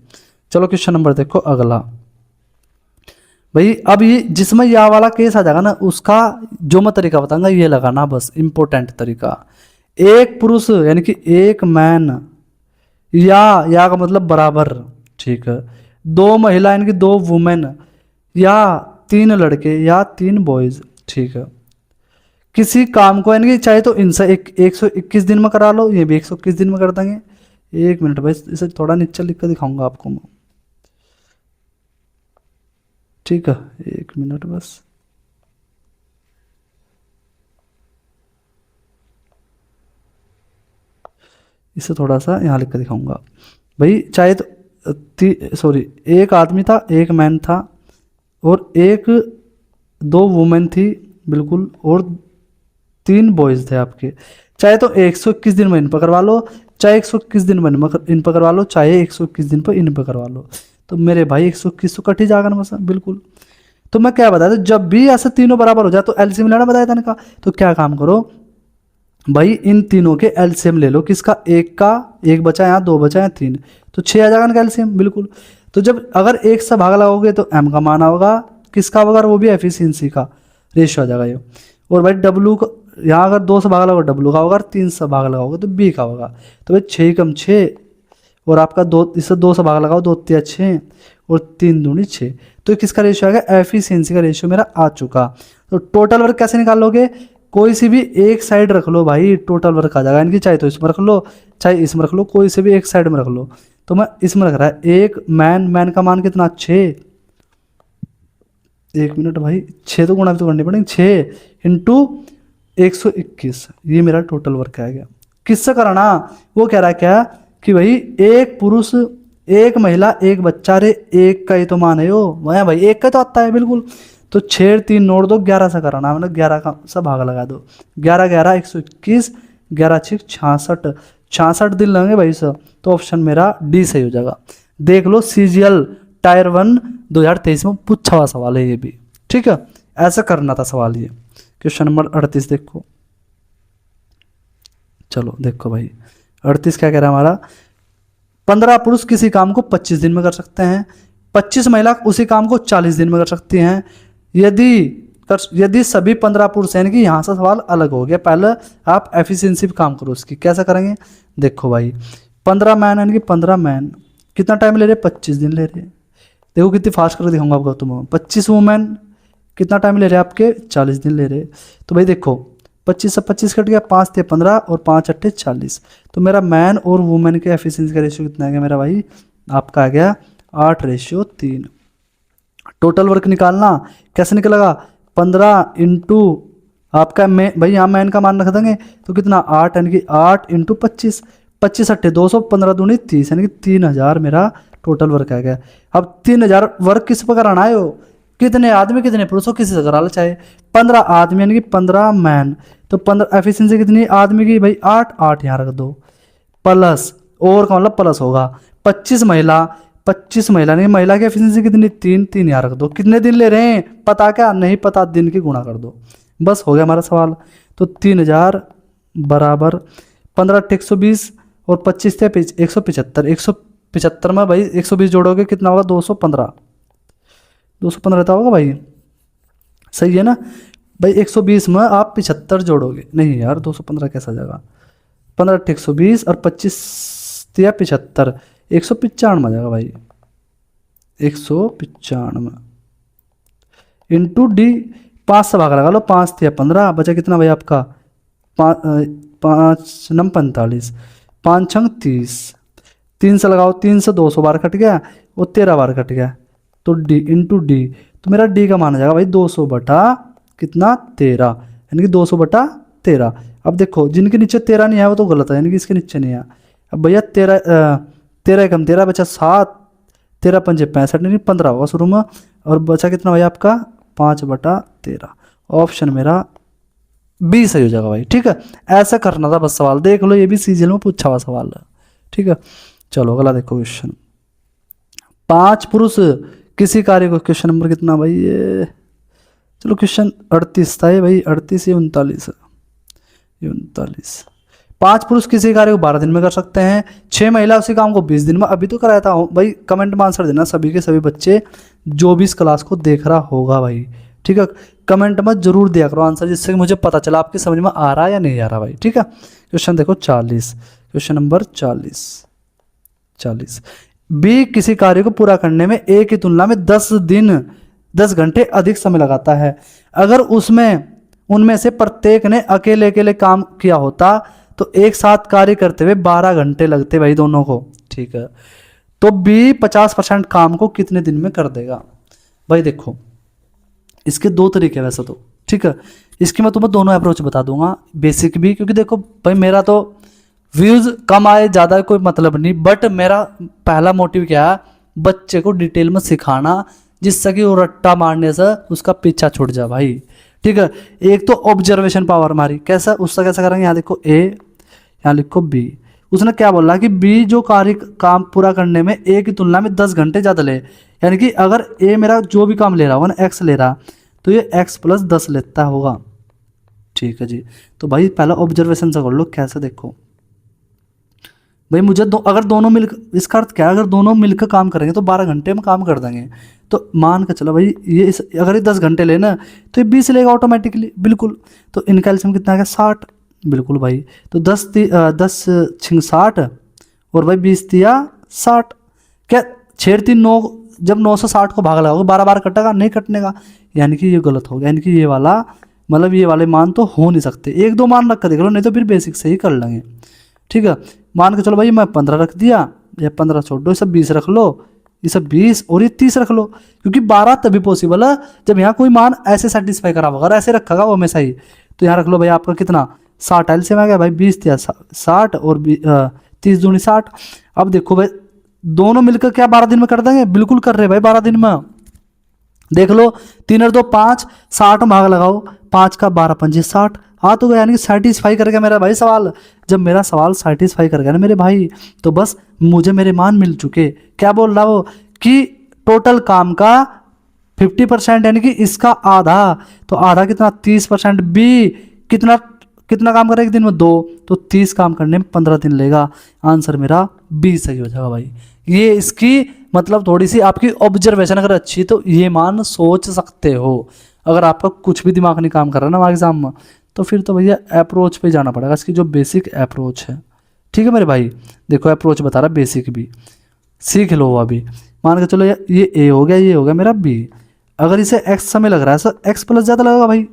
चलो क्वेश्चन नंबर देखो अगला भाई। अब ये जिसमें यह वाला केस आ जाएगा ना, उसका जो मैं तरीका बताऊंगा ये लगाना बस, इंपॉर्टेंट तरीका। एक पुरुष यानी कि एक मैन, या का मतलब बराबर, ठीक है, 2 महिला यानी कि 2 वुमेन, या 3 लड़के या 3 बॉयज। ठीक है, किसी काम को यानी कि चाहे तो इनसे 121 दिन में करा लो, ये भी 121 दिन में कर देंगे। 1 मिनट भाई, इसे थोड़ा नीचे लिख कर दिखाऊंगा आपको मैं। ठीक है, 1 मिनट बस, इसे थोड़ा सा यहाँ लिख कर दिखाऊंगा भाई। चाहे तो सॉरी, एक आदमी था, एक मैन था, और 2 वुमेन थी बिल्कुल, और 3 बॉयज थे आपके। चाहे तो 121 दिन में इन पर करवा लो, चाहे 121 दिन में इन पर करवा लो, चाहे 121 दिन पर इन पर करवा लो। तो मेरे भाई 121 तो कट ही जाएगा ना बस, बिल्कुल। तो मैं क्या बताया था, जब भी ऐसे तीनों बराबर हो जाए तो एलसीएम लेना बताया था इनका। तो क्या काम करो भाई, इन तीनों के एलसीएम ले लो, किसका, एक बचा, यहाँ 2 बचा, यहाँ 3, तो 6 आ जाएगा ना एलसीएम, बिल्कुल। तो जब अगर 1 से भाग लगाओगे तो m का मान होगा, किसका होगा, वो भी एफिशिएंसी का रेशियो आ जाएगा ये। और भाई W का, यहाँ अगर 2 से भाग लगाओगे W का होगा, और 3 से भाग लगाओगे तो B का होगा। तो भाई 6 कम 6, और आपका 2, इससे 2 से भाग लगाओ, 2 तिया 6, और 3 दूनी 6, तो किसका रेशियो आ गया, एफिशिएंसी का रेशियो मेरा आ चुका। तो टोटल वर्क कैसे निकालोगे, कोई सी भी एक साइड रख लो भाई, टोटल वर्क आ जाएगा, यानी कि चाहे तो इसमें रख लो, चाहे इसमें रख लो, कोई से भी एक साइड में रख लो। तो मैं इसमें रख रहा है, एक मैन का मान कितना 6, 1 मिनट भाई, 6 तो गुणा भी तो करनी पड़ेगी, 6 इंटू 121, ये मेरा टोटल वर्क आ गया। किससे कराना, वो कह रहा है क्या कि भाई एक पुरुष, एक महिला, एक बच्चा, रे एक का ही तो मान है वो, वह भाई एक का तो आता है बिल्कुल। तो 6 3 नोट दो, 11 से कराना, मतलब 11 का सब भाग लगा दो, 11 11 121, 11 6 66, 66 दिन लगेंगे भाई सब। तो ऑप्शन मेरा डी सही हो जाएगा। देख लो सीजीएल टायर 1 2023 में पूछा हुआ सवाल है ये भी, ठीक है, ऐसा करना था सवाल ये। क्वेश्चन नंबर 38 देखो, चलो देखो भाई 38 क्या कह रहा है हमारा, 15 पुरुष किसी काम को 25 दिन में कर सकते हैं, 25 महिला उसी काम को 40 दिन में कर सकती हैं। यदि सभी 15 पुरुष, यानी कि यहाँ से सवाल अलग हो गया। पहले आप एफिशिएंसी पे काम करो उसकी, कैसा करेंगे देखो भाई, 15 मैन यानी कि 15 मैन कितना टाइम ले रहे, 25 दिन ले रहे। देखो कितनी फास्ट करके दिखाऊंगा आपको तुम्हें। 25 वुमेन कितना टाइम ले रहे आपके, 40 दिन ले रहे। तो भाई देखो 25 से 25 कट गया, 5 थे 15 और 5 अट्ठे 40। तो मेरा मैन और वुमेन के एफिशिएंसी का रेशियो कितना आ गया मेरा भाई, आपका आ गया 8:3। टोटल वर्क निकालना कैसे निकलेगा, 15 इंटू आपका भाई यहाँ मैन का मान रख देंगे तो कितना 8, यानी कि 8 इंटू 25, 25 अट्ठे 200, 15 दूनी 30, यानी कि 3000 मेरा टोटल वर्क आ गया। अब 3000 वर्क किस पर कराना है, कितने आदमी कितने पुरुष हो किसी से करा लो चाहे। 15 आदमी यानी कि 15 मैन, तो 15 एफिशिएंसी कितनी आदमी की भाई 8, 8 यहाँ रख दो, प्लस और का मतलब प्लस होगा 25 महिला, 25 महिला नहीं, महिला की एफिशिएंसी कितनी 3, 3 यहाँ रख दो। कितने दिन ले रहे हैं पता क्या नहीं पता, दिन की गुणा कर दो, बस हो गया हमारा सवाल। तो 3000 बराबर 15 120 और 25 थे 175, 175 में भाई 120 जोड़ोगे कितना होगा 215, 215 रहता होगा भाई, सही है ना भाई। 120 में आप 75 जोड़ोगे, नहीं यार 215 कैसा जाएगा, 15 120 और 25 या 75, 195 आ जाएगा भाई, 195 इंटू डी, 5 से भाग लगा लो, 5 या 15 बचा कितना भाई आपका 5 9 45, 5 छंग 30, 3 से लगाओ, 3 से 200 बार कट गया और 13 बार कट गया, तो डी इंटू डी, तो मेरा डी का मान आ जाएगा भाई 200 बटा कितना 13, यानी कि 200 बटा 13। अब देखो जिनके नीचे 13 नहीं है वो तो गलत है, यानी कि इसके नीचे नहीं है। अब भैया 13 कम 13 बचा 7, 13 पंजे 65 नहीं 15 होगा शुरू में, और बचा कितना भाई आपका 5 बटा 13, ऑप्शन मेरा बी सही हो जाएगा भाई। ठीक है, ऐसा करना था बस सवाल, देख लो ये भी सीजीएल में पूछा हुआ सवाल है। ठीक है, चलो अगला देखो क्वेश्चन। 5 पुरुष किसी कार्य को, क्वेश्चन नंबर कितना भाई ये, चलो क्वेश्चन 38 था ये भाई, 38 या 39 है, ये 39। 5 पुरुष किसी कार्य को 12 दिन में कर सकते हैं, 6 महिला उसी काम को 20 दिन में। अभी तो कराया था भाई, कमेंट में आंसर देना सभी के सभी बच्चे जो भी इस क्लास को देख रहा होगा भाई। ठीक है, कमेंट में जरूर दिया करो आंसर, जिससे मुझे पता चला आपकी समझ में आ रहा है या नहीं आ रहा भाई। ठीक है, क्वेश्चन देखो 40, क्वेश्चन नंबर 40। बी किसी कार्य को पूरा करने में ए की तुलना में 10 घंटे अधिक समय लगाता है। अगर उनमें से प्रत्येक ने अकेले अकेले काम किया होता तो एक साथ कार्य करते हुए 12 घंटे लगते भाई दोनों को। ठीक है, तो बी 50% काम को कितने दिन में कर देगा भाई। देखो इसके 2 तरीके हैं वैसे तो। ठीक है, इसकी मैं तुम्हें दोनों अप्रोच बता दूंगा, बेसिक भी, क्योंकि देखो भाई मेरा तो व्यूज कम आए ज़्यादा कोई मतलब नहीं, बट मेरा पहला मोटिव क्या है, बच्चे को डिटेल में सिखाना, जिससे कि वो रट्टा मारने से उसका पीछा छूट जाए भाई। ठीक है, एक तो ऑब्जर्वेशन पावर हमारी, कैसा उसका कैसा करेंगे, यहाँ देखो ए, यहाँ लिखो बी। उसने क्या बोला कि बी जो कार्य काम पूरा करने में ए की तुलना में 10 घंटे ज़्यादा ले, यानी कि अगर ए मेरा जो भी काम ले रहा होगा ना एक्स ले रहा, तो ये एक्स प्लस 10 लेता होगा। ठीक है जी, तो भाई पहला ऑब्जर्वेशन से कर लो, कैसे देखो भाई मुझे अगर दोनों मिलकर, इसका अर्थ क्या है, अगर दोनों मिलकर काम करेंगे तो 12 घंटे में काम कर देंगे। तो मान के चलो भाई ये अगर ये 10 घंटे लेना तो ये 20 लेगा ऑटोमेटिकली, बिल्कुल। तो इनका एलसीएम कितना आ गया 60, बिल्कुल भाई। तो 10 6 60 और भाई 20 दिया 60, क्या 6 3 9, जब 9 से 60 को भाग लगाओगे 12 बार कटेगा, नहीं कटने का, यानी कि ये गलत हो गया। यानी कि ये वाला मतलब ये वाले मान तो हो नहीं सकते, 1 2 मान रख कर देख लो, नहीं तो फिर बेसिक से ही कर लेंगे। ठीक है, मान के चलो भाई मैं 15 रख दिया, या 15 छोड़ दो, ये सब 20 रख लो, ये सब 20 और ये 30 रख लो, क्योंकि 12 तभी पॉसिबल है जब यहाँ कोई मान ऐसे सेटिस्फाई करा होगा, अगर ऐसे रखा वो हमेशा ही। तो यहाँ रख लो भाई आपका कितना 60 एलसीएम आ गया भाई, 20 दिया 60 और 30 दूनी 60। अब देखो भाई दोनों मिलकर क्या 12 दिन में कर देंगे, बिल्कुल कर रहे भाई 12 दिन में। देख लो 3 और 2 5, 60 भाग लगाओ, 5 का 12 पंजे 60, हाँ तो यानी कि सेटिस्फाई कर गया मेरा भाई सवाल। जब मेरा सवाल सेटिस्फाई कर गया ना मेरे भाई, तो बस मुझे मेरे मान मिल चुके। क्या बोल रहा वो कि टोटल काम का 50% यानी कि इसका आधा, तो आधा कितना 30%। बी कितना काम करेगा एक दिन में 2, तो 30 काम करने में 15 दिन लेगा। आंसर मेरा बी सही हो जाएगा भाई। ये इसकी मतलब थोड़ी सी आपकी ऑब्जर्वेशन अगर अच्छी तो ये मान सोच सकते हो। अगर आपका कुछ भी दिमाग नहीं काम कर रहा ना एग्जाम में, तो फिर तो भैया अप्रोच पे जाना पड़ेगा, इसकी जो बेसिक अप्रोच है। ठीक है मेरे भाई, देखो अप्रोच बता रहा बेसिक भी सीख लो वो अभी। मान के चलो ये ए हो गया, ये हो गया मेरा बी। अगर इसे एक्स समय लग रहा है सर, एक्स प्लस ज़्यादा लगेगा भाई,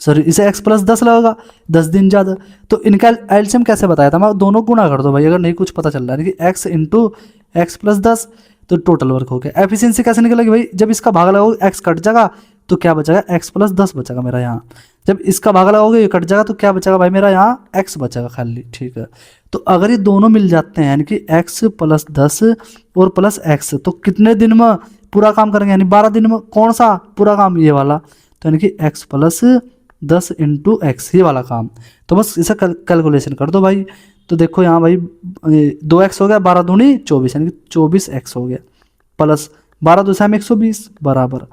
सॉरी इसे x प्लस 10 लगेगा, 10 दिन ज़्यादा। तो इनका एलसीएम कैसे बताया था मैं, दोनों गुणा कर दो भाई, अगर नहीं कुछ पता चल रहा है कि x इंटू एक्स प्लस 10, तो टोटल वर्क हो गया। एफिशिएंसी कैसे निकलेगी भाई, जब इसका भाग लगाओगे x कट जाएगा तो क्या बचेगा, x प्लस 10 बचेगा मेरा यहाँ। जब इसका भाग लगाओगे ये कट जाएगा तो क्या बचेगा भाई मेरा यहाँ x बचेगा खाली। ठीक है, तो अगर ये दोनों मिल जाते हैं यानी कि x प्लस 10 और प्लस x, तो कितने दिन में पूरा काम करेंगे, यानी 12 दिन में कौन सा पूरा काम, ये वाला। तो यानी कि x प्लस 10 इंटू एक्स, ये वाला काम। तो बस इसे कैलकुलेशन कर दो भाई। तो देखो यहाँ भाई 2x हो गया, 12 दूनी 24, यानी कि 24x हो गया, प्लस 12 दूसरा में 120 बराबर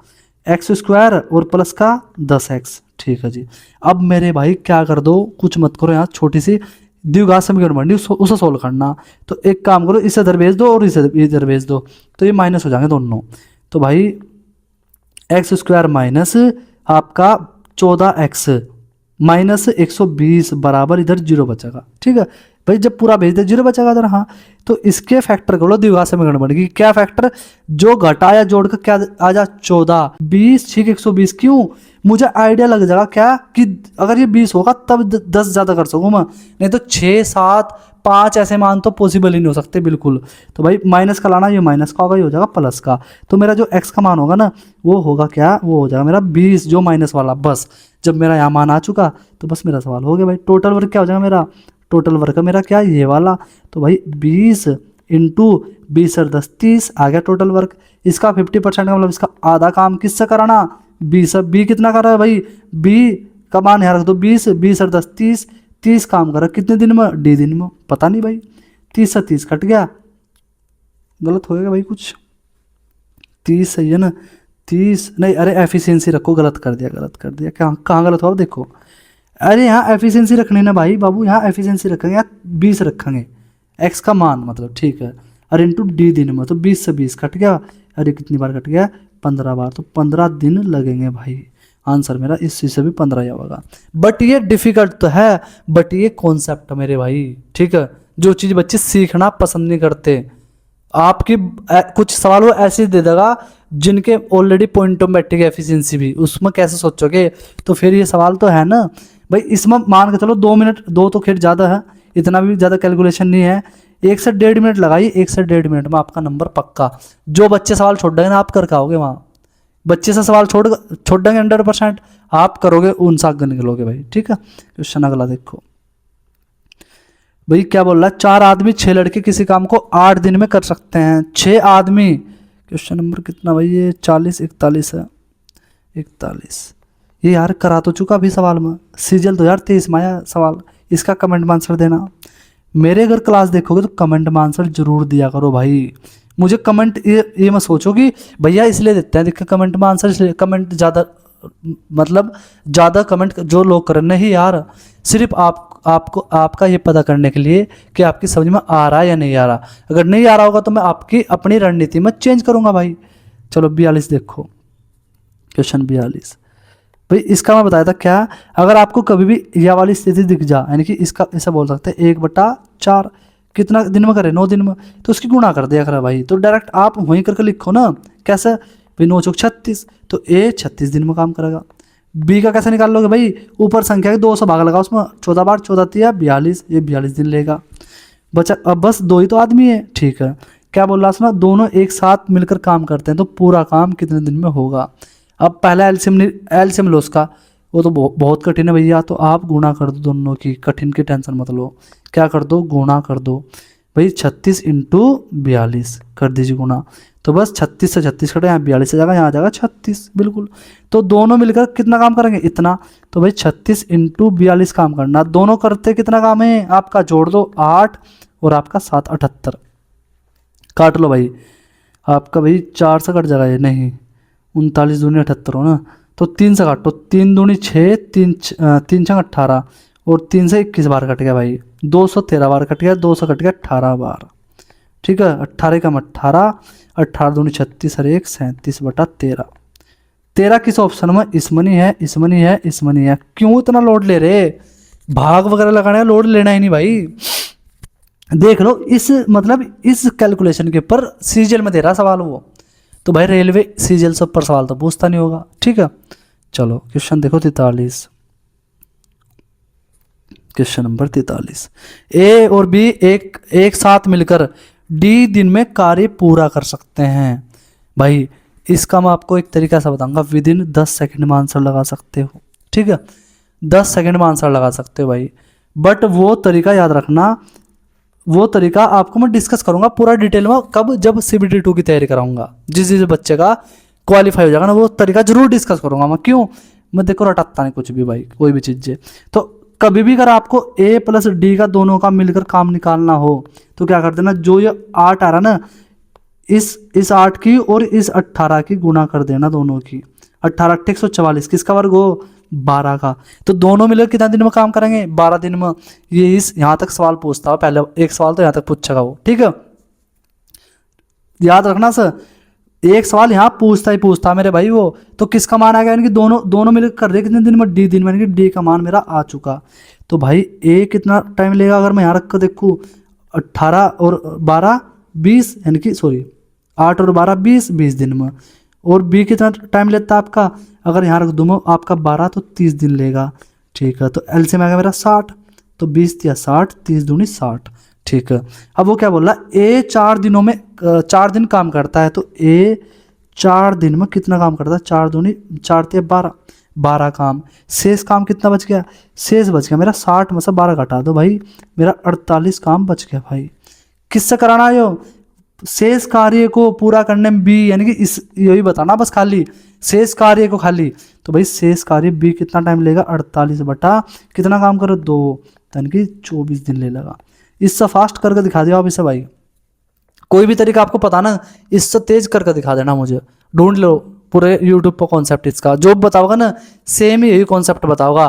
एक्स स्क्वायर और प्लस का 10x। ठीक है जी। अब मेरे भाई क्या कर दो, कुछ मत करो, यहाँ छोटी सी द्विघात समीकरण बननी, उसे सोल्व करना। तो एक काम करो, इसे इधर भेज दो और इसे इधर भेज दो, तो ये माइनस हो जाएंगे दोनों। तो भाई एक्स स्क्वायर माइनस आपका 14x माइनस 120 बराबर इधर 0 बचेगा। ठीक है भाई, जब पूरा भेज दे 0 बचेगा इधर। हाँ, तो इसके फैक्टर कर लो, द्विघात समीकरण बनेगी। क्या फैक्टर, जो घटाया जोड़कर क्या आ जा 14 20, ठीक 120। क्यों, मुझे आइडिया लग जाएगा क्या कि अगर ये 20 होगा तब 10 ज़्यादा कर सकूँ मैं, नहीं तो 6 7 5 ऐसे मान तो पॉसिबल ही नहीं हो सकते बिल्कुल। तो भाई माइनस का लाना, ये माइनस का होगा, ये हो जाएगा प्लस का। तो मेरा जो x का मान होगा ना, वो होगा क्या, वो हो जाएगा मेरा 20, जो माइनस वाला। बस जब मेरा यहाँ मान आ चुका तो बस मेरा सवाल हो गया भाई। टोटल वर्क क्या हो जाएगा मेरा, टोटल वर्क का मेरा क्या, ये वाला। तो भाई 20 इंटू 20 और 10 30 आ गया टोटल वर्क। इसका 50% का मतलब इसका आधा काम किससे कराना, बी कितना कर रहा है भाई, बी का मान यहाँ रख दो 20, 20 और 10 30, 30 काम कर रहा है कितने दिन में, डी दिन में। पता नहीं भाई, 30 से 30 कट गया, गलत हो गया भाई कुछ, 30 सही है ना, 30 नहीं, अरे एफिशिएंसी रखो, गलत कर दिया, गलत कर दिया। कहाँ गलत हुआ देखो, अरे यहाँ एफिशिएंसी रखनी ना भाई बाबू, यहाँ एफिशिएंसी रखेंगे, यहाँ 20 रखेंगे, एक्स का मान मतलब। ठीक है, अरे इंटू डी दिन में, तो 20 से 20 कट गया, अरे कितनी बार कट गया, 15 बार, तो 15 दिन लगेंगे भाई। आंसर मेरा इस चीज़ से भी 15 ही होगा। बट ये डिफिकल्ट तो है, बट ये कॉन्सेप्ट है मेरे भाई। ठीक है, जो चीज़ बच्चे सीखना पसंद नहीं करते, आपकी कुछ सवाल वो ऐसे दे देगा जिनके ऑलरेडी पॉइंटोमेट्रिक एफिशिएंसी भी, उसमें कैसे सोचोगे। तो फिर ये सवाल तो है ना भाई, इसमें मान के चलो 2 मिनट, 2 तो खैर ज़्यादा है, इतना भी ज़्यादा कैलकुलेशन नहीं है, 1 से 1.5 मिनट लगाइए, 1 से 1.5 मिनट में आपका नंबर पक्का। जो बच्चे सवाल छोड़ देंगे ना, आप कर आओगे वहाँ, बच्चे से सवाल छोड़ देंगे 100%, आप करोगे उन साग निकलोगे भाई। ठीक है, क्वेश्चन अगला देखो भाई, क्या बोल रहा है, 4 आदमी 6 लड़के किसी काम को 8 दिन में कर सकते हैं। 6 आदमी, क्वेश्चन नंबर कितना भाई, ये 40 41 है, 41। ये यार करा तो चुका अभी सवाल में, सीजल 2023 में आया सवाल। इसका कमेंट में आंसर देना। मेरे अगर क्लास देखोगे तो कमेंट में आंसर जरूर दिया करो भाई। मुझे कमेंट ये मत सोचो कि भैया इसलिए देते हैं देखो कमेंट में आंसर, इसलिए कमेंट ज़्यादा, मतलब ज़्यादा कमेंट जो लोग कर, नहीं यार, सिर्फ आपको आपका ये पता करने के लिए कि आपकी समझ में आ रहा है या नहीं आ रहा। अगर नहीं आ रहा होगा तो मैं आपकी अपनी रणनीति में चेंज करूंगा भाई। चलो 42 देखो, क्वेश्चन 42 भाई, इसका मैं बताया था क्या, अगर आपको कभी भी यह वाली स्थिति दिख जा, यानी कि इसका ऐसा बोल सकते हैं 1/4 कितना दिन में करे, 9 दिन में, तो उसकी गुणा कर दिया करा भाई। तो डायरेक्ट आप वहीं करके लिखो ना, कैसे भाई, 9 चौक 36, तो ए 36 दिन में काम करेगा। बी का कैसे निकाल लोगे भाई, ऊपर संख्या के 2 से भाग लगा, उसमें 14 बार 14 तिया 42, ये 42 दिन लेगा। बचा अब बस 2 ही तो आदमी है। ठीक है, क्या बोल रहा सुना, दोनों एक साथ मिलकर काम करते हैं तो पूरा काम कितने दिन में होगा। अब पहला एलसीएम लो उसका, वो तो बहुत कठिन है भैया, तो आप गुणा कर दो दोनों की, कठिन की टेंशन मत लो, क्या कर दो, गुणा कर दो भाई। 36 इंटू 42 कर दीजिए गुणा, तो बस 36 से 36 कटे, यहाँ 42 से जाएगा, यहाँ आ जाएगा 36 बिल्कुल। तो दोनों मिलकर कितना काम करेंगे, इतना। तो भाई 36 इंटू 42 काम करना, दोनों करते कितना काम है आपका, जोड़ दो 8 और आपका 7 78, काट लो भाई, आपका भाई 4 से कट जाएगा ये, नहीं 39 दूनी 78 हो ना, तो 3 से काटो, 3 दूनी 6, 3 6 18 और 3 से 21 बार कट गया भाई, 213 बार कट गया, 2 से कट गया 18 बार। ठीक है, 18 का 18, 18 दूनी 36 और 1 37/13। 13 किस ऑप्शन में, इसमें नहीं है, इसमें नहीं है, इसमें नहीं है। क्यों इतना लोड ले रहे, भाग वगैरह लगाना है, लोड लेना ही नहीं भाई। देख लो इस मतलब इस कैलकुलेशन के ऊपर सीजीएल में दे रहा सवाल वो, तो भाई रेलवे सीजीएल से ऊपर सवाल तो पूछता नहीं होगा। ठीक है, चलो क्वेश्चन देखो 43, क्वेश्चन नंबर 43, ए और बी एक साथ मिलकर डी दिन में कार्य पूरा कर सकते हैं। भाई इसका मैं आपको एक तरीका सा बताऊंगा, विद इन 10 सेकंड में आंसर लगा सकते हो। ठीक है, 10 सेकंड में आंसर लगा सकते हो भाई, बट वो तरीका याद रखना, वो तरीका आपको मैं डिस्कस करूंगा पूरा डिटेल में, कब, जब CBT 2 की तैयारी कराऊंगा। जिस बच्चे का क्वालिफाई हो जाएगा ना, वो तरीका जरूर डिस्कस करूंगा मैं। क्यों? मैं देखो रटाता नहीं कुछ भी भाई, कोई भी चीज़। तो कभी भी अगर आपको A+D का दोनों का मिलकर काम निकालना हो तो क्या कर देना, जो ये 8 आ रहा ना, इस 8 की और इस 18 की गुणा कर देना, दोनों की। 18 8 144, किसका वर्ग हो, 12 का। तो दोनों मिलकर कितना दिन में काम करेंगे, 12 दिन में। ये इस यहाँ तक सवाल पूछता है, पहले एक सवाल तो यहाँ तक पूछेगा वो, ठीक है। याद रखना सर, एक सवाल यहाँ पूछता ही पूछता मेरे भाई वो। तो किसका मान आ गया, यानी कि दोनों मिलकर कर रहे कितने दिन में, D दिन में, यानी कि D का मान मेरा आ चुका। तो भाई A कितना टाइम लेगा, अगर मैं यहाँ रख कर देखूँ, 18 और 12 20, यानी कि सॉरी 8 और 12 20 दिन में। और B कितना टाइम लेता है आपका, अगर यहाँ रख दूँ मैं आपका 12 तो 30 दिन लेगा, ठीक है। तो LCM आ गया मेरा 60, तो 20 या 60, 30 दूनी 60, ठीक है। अब वो क्या बोल रहा है, A 4 दिनों में 4 दिन काम करता है, तो A 4 दिन में कितना काम करता है, 4 दूनी 4 ते 12 काम। शेष काम कितना बच गया, शेष बच गया मेरा 60 में से 12 घटा दो भाई, मेरा 48 काम बच गया भाई। किससे कराना है यो, शेष कार्य को पूरा करने में B, यानी कि इस यही बताना बस, खाली शेष कार्य को खाली। तो भाई शेष कार्य B कितना टाइम लेगा, 48 बटा कितना काम करो 2, यानी कि 24 दिन ले लेगा। इससे फास्ट करके दिखा दिया आप इसे भाई, कोई भी तरीका आपको पता ना, इससे तेज करके दिखा देना मुझे, ढूंढ लो पूरे यूट्यूब पर कॉन्सेप्ट इसका, जो बताओगा ना सेम ही यही कॉन्सेप्ट बताओगा।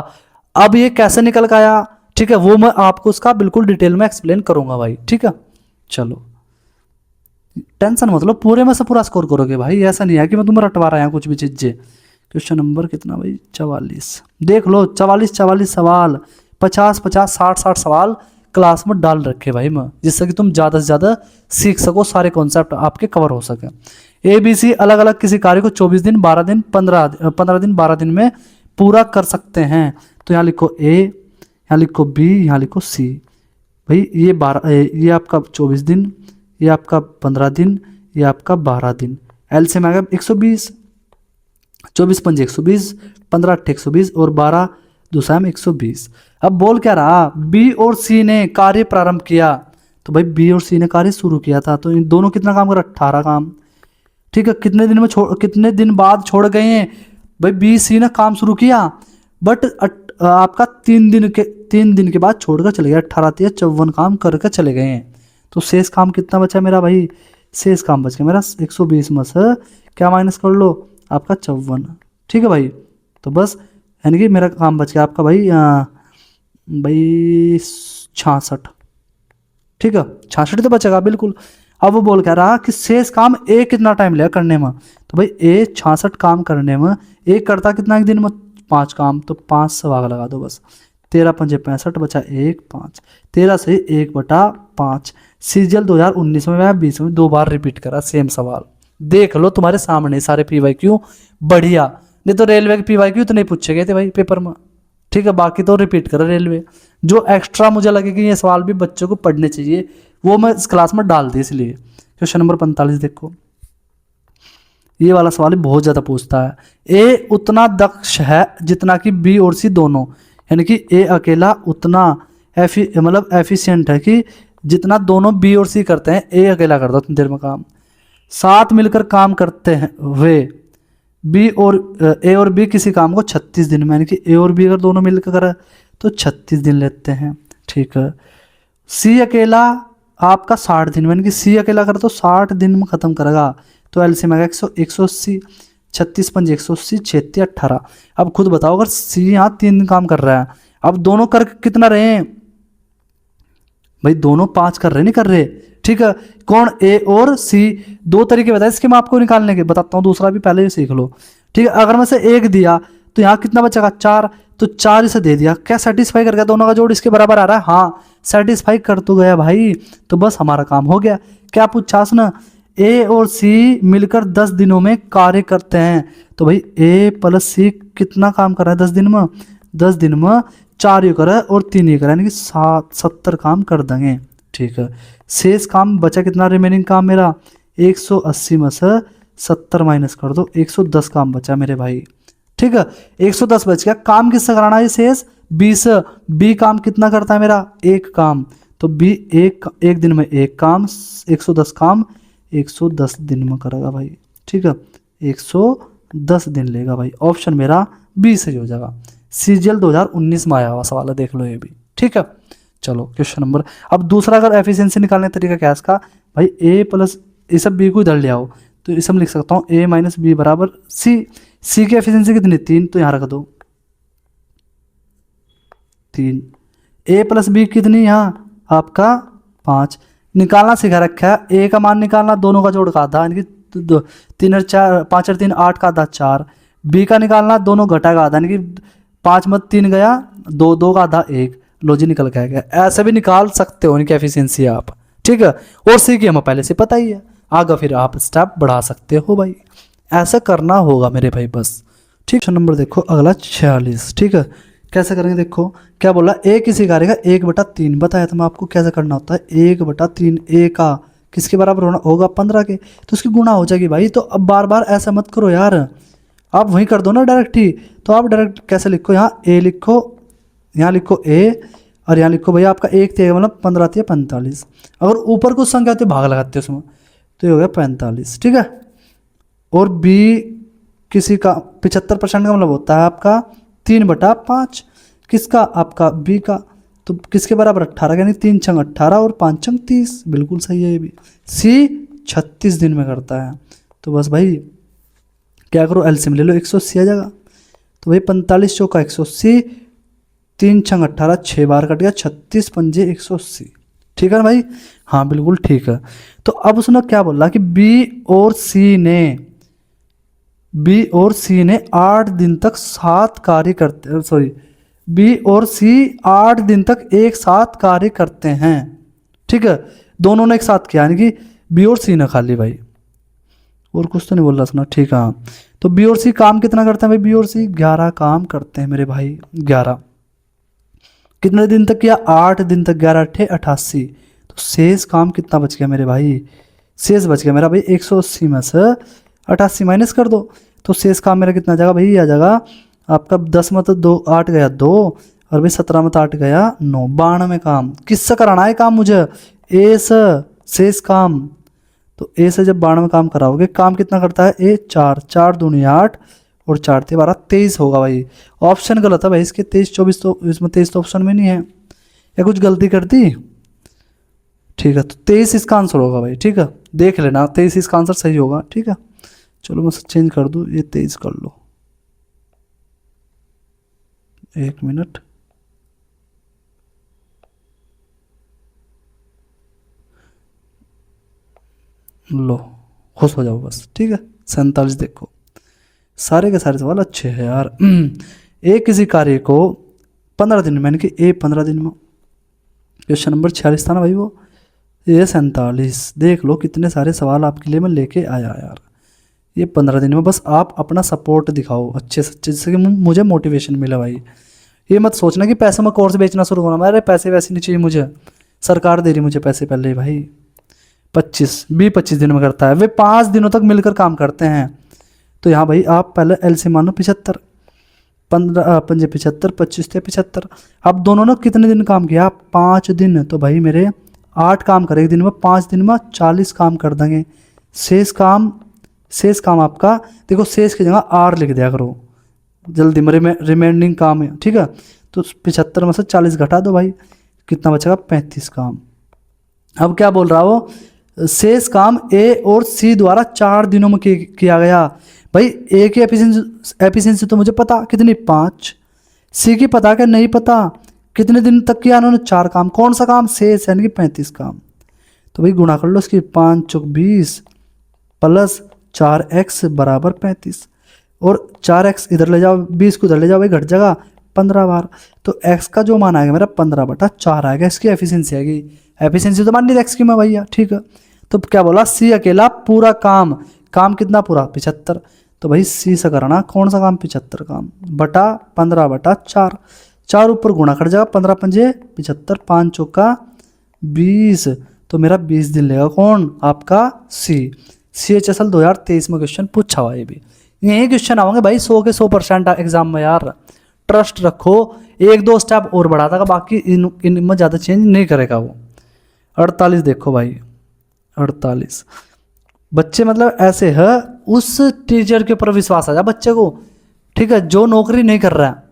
अब ये कैसे निकल के आया, ठीक है, वो मैं आपको उसका बिल्कुल डिटेल में एक्सप्लेन करूंगा भाई, ठीक है। चलो टेंशन मतलब पूरे में से पूरा स्कोर करोगे भाई, ऐसा नहीं है कि मैं तुम्हें रटवा रहा हूँ कुछ भी चीजें। क्वेश्चन नंबर कितना भाई, 44, देख लो 44 सवाल, 50 60 सवाल क्लास में डाल रखे भाई मैं, जिससे कि तुम ज़्यादा से ज़्यादा सीख सको, सारे कॉन्सेप्ट आपके कवर हो सके। ABC अलग अलग किसी कार्य को 24 दिन 12 दिन 15 दिन 12 दिन में पूरा कर सकते हैं। तो यहाँ लिखो A, यहाँ लिखो B, यहाँ लिखो C। भाई ये आपका 24 दिन, ये आपका 15 दिन, ये आपका 12 दिन। LCM आ गया 120, 24 5 120, 15 8 120 और 12 दूसरा में 120। अब बोल क्या रहा, B और C ने कार्य प्रारंभ किया। तो भाई B और C ने कार्य शुरू किया था, तो इन दोनों कितना काम करा, 18 काम, ठीक है। कितने दिन बाद छोड़ गए हैं भाई, B C ने काम शुरू किया, बट आपका 3 दिन के बाद छोड़कर चले गए, 18 या 54 काम करके चले गए हैं। तो शेष काम कितना बचा मेरा भाई, शेष काम बच गया मेरा 120 में से क्या माइनस कर लो, आपका 54, ठीक है भाई। तो बस यानी कि मेरा काम बच गया आपका भाई 66, ठीक है, 66 तो बचेगा बिल्कुल। अब वो बोल कह रहा कि शेष काम A कितना टाइम लेगा करने में। तो भाई A 66 काम करने में, A करता कितना एक दिन में, 5 काम, तो 5 से भाग लगा दो बस, 13 5 65 बचा 1 5, 13 से 1/5। सीजीएल 2019 में या 20 में 2 बार रिपीट करा सेम सवाल, देख लो तुम्हारे सामने सारे PYQ, बढ़िया। नहीं तो रेलवे के PYQ तो नहीं पूछे गए थे भाई पेपर में, ठीक है, बाकी तो रिपीट करा रेलवे। जो एक्स्ट्रा मुझे लगे कि ये सवाल भी बच्चों को पढ़ने चाहिए, वो मैं इस क्लास में डाल दी इसलिए। क्वेश्चन नंबर 45 देखो, ये वाला सवाल बहुत ज़्यादा पूछता है। A उतना दक्ष है जितना कि B और C दोनों, यानी कि A अकेला उतना मतलब एफिशिएंट है कि जितना दोनों B और C करते हैं, A अकेला करता है उतनी देर में काम। साथ मिलकर काम करते हैं वे A और B किसी काम को 36 दिन में, यानी कि A और B अगर दोनों मिलकर करें तो 36 दिन लेते हैं, ठीक है। C अकेला आपका 60 दिन में, यानी कि C अकेला करे तो 60 दिन में ख़त्म करेगा। तो LCM आएगा 180, 36 5 180, 36 18। अब खुद बताओ, अगर C यहाँ 3 दिन काम कर रहा है, अब दोनों कर कितना रहे हैं भाई, दोनों 5 कर रहे नहीं कर रहे, ठीक है। कौन, A और C, 2 तरीके बताए इसके मैं आपको निकालने के, बताता हूँ दूसरा भी पहले ही सीख लो, ठीक है। अगर मैं से 1 दिया तो यहाँ कितना बचेगा 4, तो 4 इसे दे दिया, क्या सेटिस्फाई कर गया, दोनों का जोड़ इसके बराबर आ रहा है, हाँ सेटिस्फाई कर तो गया भाई। तो बस हमारा काम हो गया। क्या पूछा सुना, A और C मिलकर 10 दिनों में कार्य करते हैं। तो भाई A + C कितना काम कर रहा है 10 दिन में, 10 दिन में 4 ये करे और 3 ये करे, यानी कि 70 काम कर देंगे, ठीक है। शेष काम बचा कितना, रिमेनिंग काम मेरा 180 में से 70 माइनस कर दो, 110 काम बचा मेरे भाई, ठीक है। 110 बच गया, काम किससे कराना है शेष, B से। B काम कितना करता है मेरा, 1 काम, तो बी एक दिन में एक काम, 110 काम 110 दिन में करेगा भाई, ठीक है, 110 दिन लेगा भाई। ऑप्शन मेरा बी सही हो जाएगा। सीजीएल 2019 में आया हुआ सवाल है, देख लो ये भी, ठीक है। चलो क्वेश्चन नंबर, अब दूसरा अगर एफिशिएंसी निकालने का तरीका क्या है इसका, भाई ए प्लस ये सब बी को इधर ले आओ, तो इसे मैं लिख सकता हूँ ए माइनस बी बराबर सी। सी की एफिशिएंसी कितनी, 3, तो यहाँ रख दो 3। ए प्लस बी कितनी, यहाँ आपका 5। निकालना सिखा रखा है, ए का मान निकालना, दोनों का जोड़ का आधा, यानी कि 3 और 4, 5 और 3 8 का आधा 4। बी का निकालना, दोनों घटा का आधा, यानी कि 5 में 3 गया, 2 2 का आधा 1, लो जी निकल के आ गया। ऐसे भी निकाल सकते हो इनकी एफिशिएंसी आप, ठीक है। और सी की हमें पहले से पता ही है, आगे फिर आप स्टेप बढ़ा सकते हो भाई, ऐसा करना होगा मेरे भाई बस, ठीक। नंबर देखो अगला 46, ठीक है। कैसे करेंगे देखो, क्या बोला, ए किसी कार्य का 1/3 बताया था मैं आपको कैसे करना होता है। 1/3 ए का किसके बराबर होगा, 15 के, तो उसकी गुणा हो जाएगी भाई। तो अब बार बार ऐसा मत करो यार, आप वहीं कर दो ना डायरेक्ट ही। तो आप डायरेक्ट कैसे लिखो, यहाँ ए लिखो, यहाँ लिखो ए, और यहाँ लिखो भैया आपका 1 थे मतलब 15 थे 45। अगर ऊपर कुछ संख्या होती है भाग लगाते हो उसमें, तो ये हो गया 45, ठीक है। और बी किसी का 75% का मतलब होता है आपका 3/5, किसका, आपका बी का, तो किसके बराबर 18, यानी 3 छंग 18 और 5 छंग 30, बिल्कुल सही है ये भी। सी 36 दिन में करता है, तो बस भाई क्या करो, एलसीएम ले लो, 180 आ जाएगा। तो भाई 45 चौका 180, 3 छंग 18, 6 बार कट गया, 36 पंजे 180, ठीक है ना भाई, हाँ बिल्कुल ठीक है। तो अब उसने क्या बोला कि बी और सी ने 8 दिन तक 7 कार्य करते, सॉरी, बी और सी 8 दिन तक एक साथ कार्य करते हैं, ठीक है। दोनों ने एक साथ किया, यानी कि बी और सी ने, खाली भाई और कुछ तो नहीं बोल रहा सुना, ठीक है। हाँ, तो बी और सी काम कितना करते हैं भाई, बी और सी 11 काम करते हैं मेरे भाई, 11। कितने दिन तक किया, 8 दिन तक, 11 8 88। तो शेष काम कितना बच गया मेरे भाई, शेष बच गया मेरा भाई 180 में से 88 माइनस कर दो, तो शेष काम मेरा कितना आ जाएगा भाई, आ जाएगा आपका 10 में तो 2 8 गया 2, और भाई 17 में तो 8 गया 9, 92 काम। किससे कराना है काम मुझे, ए से, शेष काम। तो ए से जब 92 काम कराओगे, काम कितना करता है ए, 4 दूनी 8 और 4 × 12 23 होगा भाई। ऑप्शन गलत है भाई इसके, 23 24, तो इसमें 23 तो ऑप्शन में नहीं है, या कुछ गलती कर दी, ठीक है। तो 23 इसका आंसर होगा भाई, ठीक है, देख लेना 23 इसका आंसर सही होगा, ठीक है। चलो मैं चेंज कर दूँ, ये 23 कर लो, 1 मिनट, लो खुश हो जाओ बस, ठीक है। 47 देखो, सारे के सारे सवाल अच्छे हैं यार। एक किसी कार्य को 15 दिन में, यानी कि ए 15 दिन में, क्वेश्चन नंबर 46 था ना भाई वो, ये 47, देख लो कितने सारे सवाल आपके लिए मैं लेके आया यार। ये 15 दिन में, बस आप अपना सपोर्ट दिखाओ अच्छे से अच्छे, जिससे कि मुझे मोटिवेशन मिला भाई। ये मत सोचना कि पैसे में कोर्स बेचना शुरू करना, अरे पैसे वैसे नहीं चाहिए मुझे, सरकार दे रही मुझे पैसे पहले ही भाई। 25 दिन में करता है, वे 5 दिनों तक मिलकर काम करते हैं। तो यहाँ भाई आप पहले एलसीएम मानो 75, 15 पंजे 75, 25 थे 75। अब दोनों ने कितने दिन काम किया, 5 दिन, तो भाई मेरे 8 काम करे एक दिन में, 5 दिन में 40 काम कर देंगे। शेष काम आपका देखो, शेष की जगह आर लिख दिया करो जल्दी में, रिमेंडिंग काम है, ठीक है। तो 75 में से 40 घटा दो भाई, कितना बचेगा 35 काम। अब क्या बोल रहा हो, शेष काम ए और सी द्वारा 4 दिनों में किया गया। भाई ए की एफिशिएंसी तो मुझे पता कितनी 5, सी की पता क्या नहीं पता, कितने दिन तक किया उन्होंने 4 काम, कौन सा काम, शेष यानी कि 35 काम। तो भाई गुणा कर लो इसकी, 5 × 20 प्लस 4x बराबर 35, और 4x इधर ले जाओ, 20 को इधर ले जाओ भाई, घट जाएगा 15 बार। तो x का जो मान आएगा मेरा 15/4 आएगा, इसकी एफिशिएंसी आएगी। एफिशिएंसी तो मान ली x की मैं भैया, ठीक है। तो क्या बोला, सी अकेला पूरा काम कितना पूरा 75, तो भाई सी से करना कौन सा काम, 75 काम बटा 15/4, 4 ऊपर गुणा कर जाएगा, 15 पंजे 75, 5 चौका 20, तो मेरा 20 दिन लेगा कौन, आपका सी। CHSL 2023 में क्वेश्चन पूछा हुआ, ये भी यही क्वेश्चन आएंगे भाई 100 के 100% एग्जाम में यार, ट्रस्ट रखो। 1-2 स्टेप और बढ़ा देगा, बाकी इनमें ज़्यादा चेंज नहीं करेगा वो, 48 देखो भाई, 48 बच्चे मतलब ऐसे है, उस टीचर के ऊपर विश्वास आ जाए बच्चे को, ठीक है, जो नौकरी नहीं कर रहा है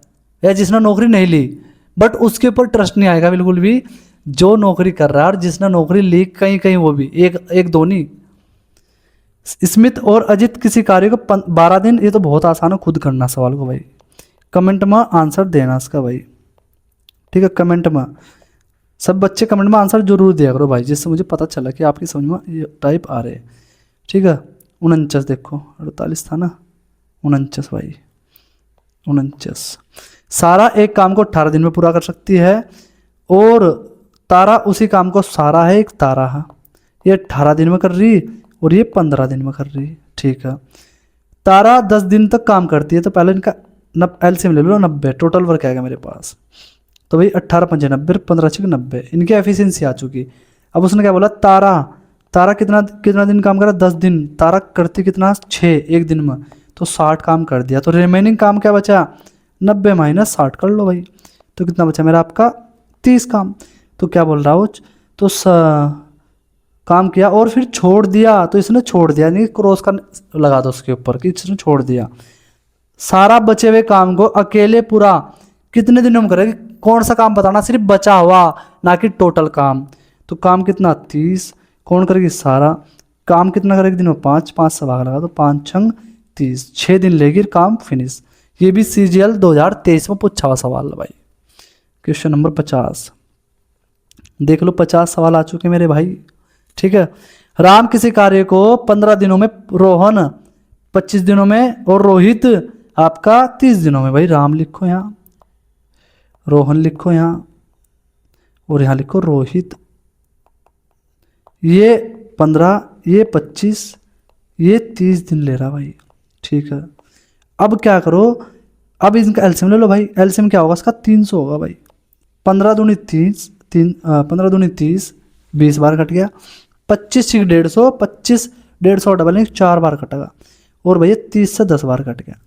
या जिसने नौकरी नहीं ली, बट उसके ऊपर ट्रस्ट नहीं आएगा बिल्कुल भी। जो नौकरी कर रहा है और जिसने नौकरी ली कहीं कहीं, वो भी एक एक दो नहीं। स्मिथ और अजित किसी कार्य को 12 दिन, ये तो बहुत आसान है, खुद करना सवाल को भाई। कमेंट में आंसर देना इसका भाई, ठीक है, कमेंट में सब बच्चे कमेंट में आंसर जरूर दिया करो भाई, जिससे मुझे पता चला कि आपकी समझ में ये टाइप आ रहे हैं, ठीक है। 49 देखो, 48 था ना, 49 भाई, 49। सारा एक काम को 18 दिन में पूरा कर सकती है, और तारा उसी काम को, सारा है एक तारा है, ये 18 दिन में कर रही और ये 15 दिन में कर रही, ठीक है। तारा 10 दिन तक काम करती है, तो पहले इनका एलसीएम ले लो, 90 टोटल वर्क आएगा मेरे पास। तो भाई 18 5 90, 15 6 90, इनकी एफिशिएंसी आ चुकी। अब उसने क्या बोला, तारा तारा कितना कितना दिन काम करा, 10 दिन। तारा करती कितना, 6 एक दिन में, तो 60 काम कर दिया। तो रिमेनिंग काम क्या बचा, 90 माइनस 60 कर लो भाई, तो कितना बचा मेरा आपका 30 काम। तो क्या बोल रहा हूँ, तो काम किया और फिर छोड़ दिया, तो इसने छोड़ दिया, नहीं क्रॉस का लगा दो उसके ऊपर कि इसने छोड़ दिया। सारा बचे हुए काम को अकेले पूरा कितने दिनों में करेगी, कौन सा काम बताना, सिर्फ बचा हुआ, ना कि टोटल काम। तो काम कितना 30, कौन करेगी, सारा। काम कितना करेगी दिन में, 5 5 से भाग लगा, तो 5 छंग 30, 6 दिन लेगी काम फिनिश। ये भी CGL 2023 में पूछा हुआ सवाल है भाई। क्वेश्चन नंबर 50 देख लो, 50 सवाल आ चुके मेरे भाई, ठीक है। राम किसी कार्य को 15 दिनों में, रोहन 25 दिनों में, और रोहित आपका 30 दिनों में। भाई राम लिखो यहाँ, रोहन लिखो यहाँ, और यहाँ लिखो रोहित। ये 15, ये 25, ये 30 दिन ले रहा भाई, ठीक है। अब क्या करो, अब इनका एलसीएम ले लो भाई। एलसीएम क्या होगा इसका, 300 होगा भाई। 15 दूनी 30, 15 दूनी 30, 20 बार कट गया। 25 6 150, 25 150 डबल 4 बार कटेगा, और भैया 30 से 10 बार कट गया,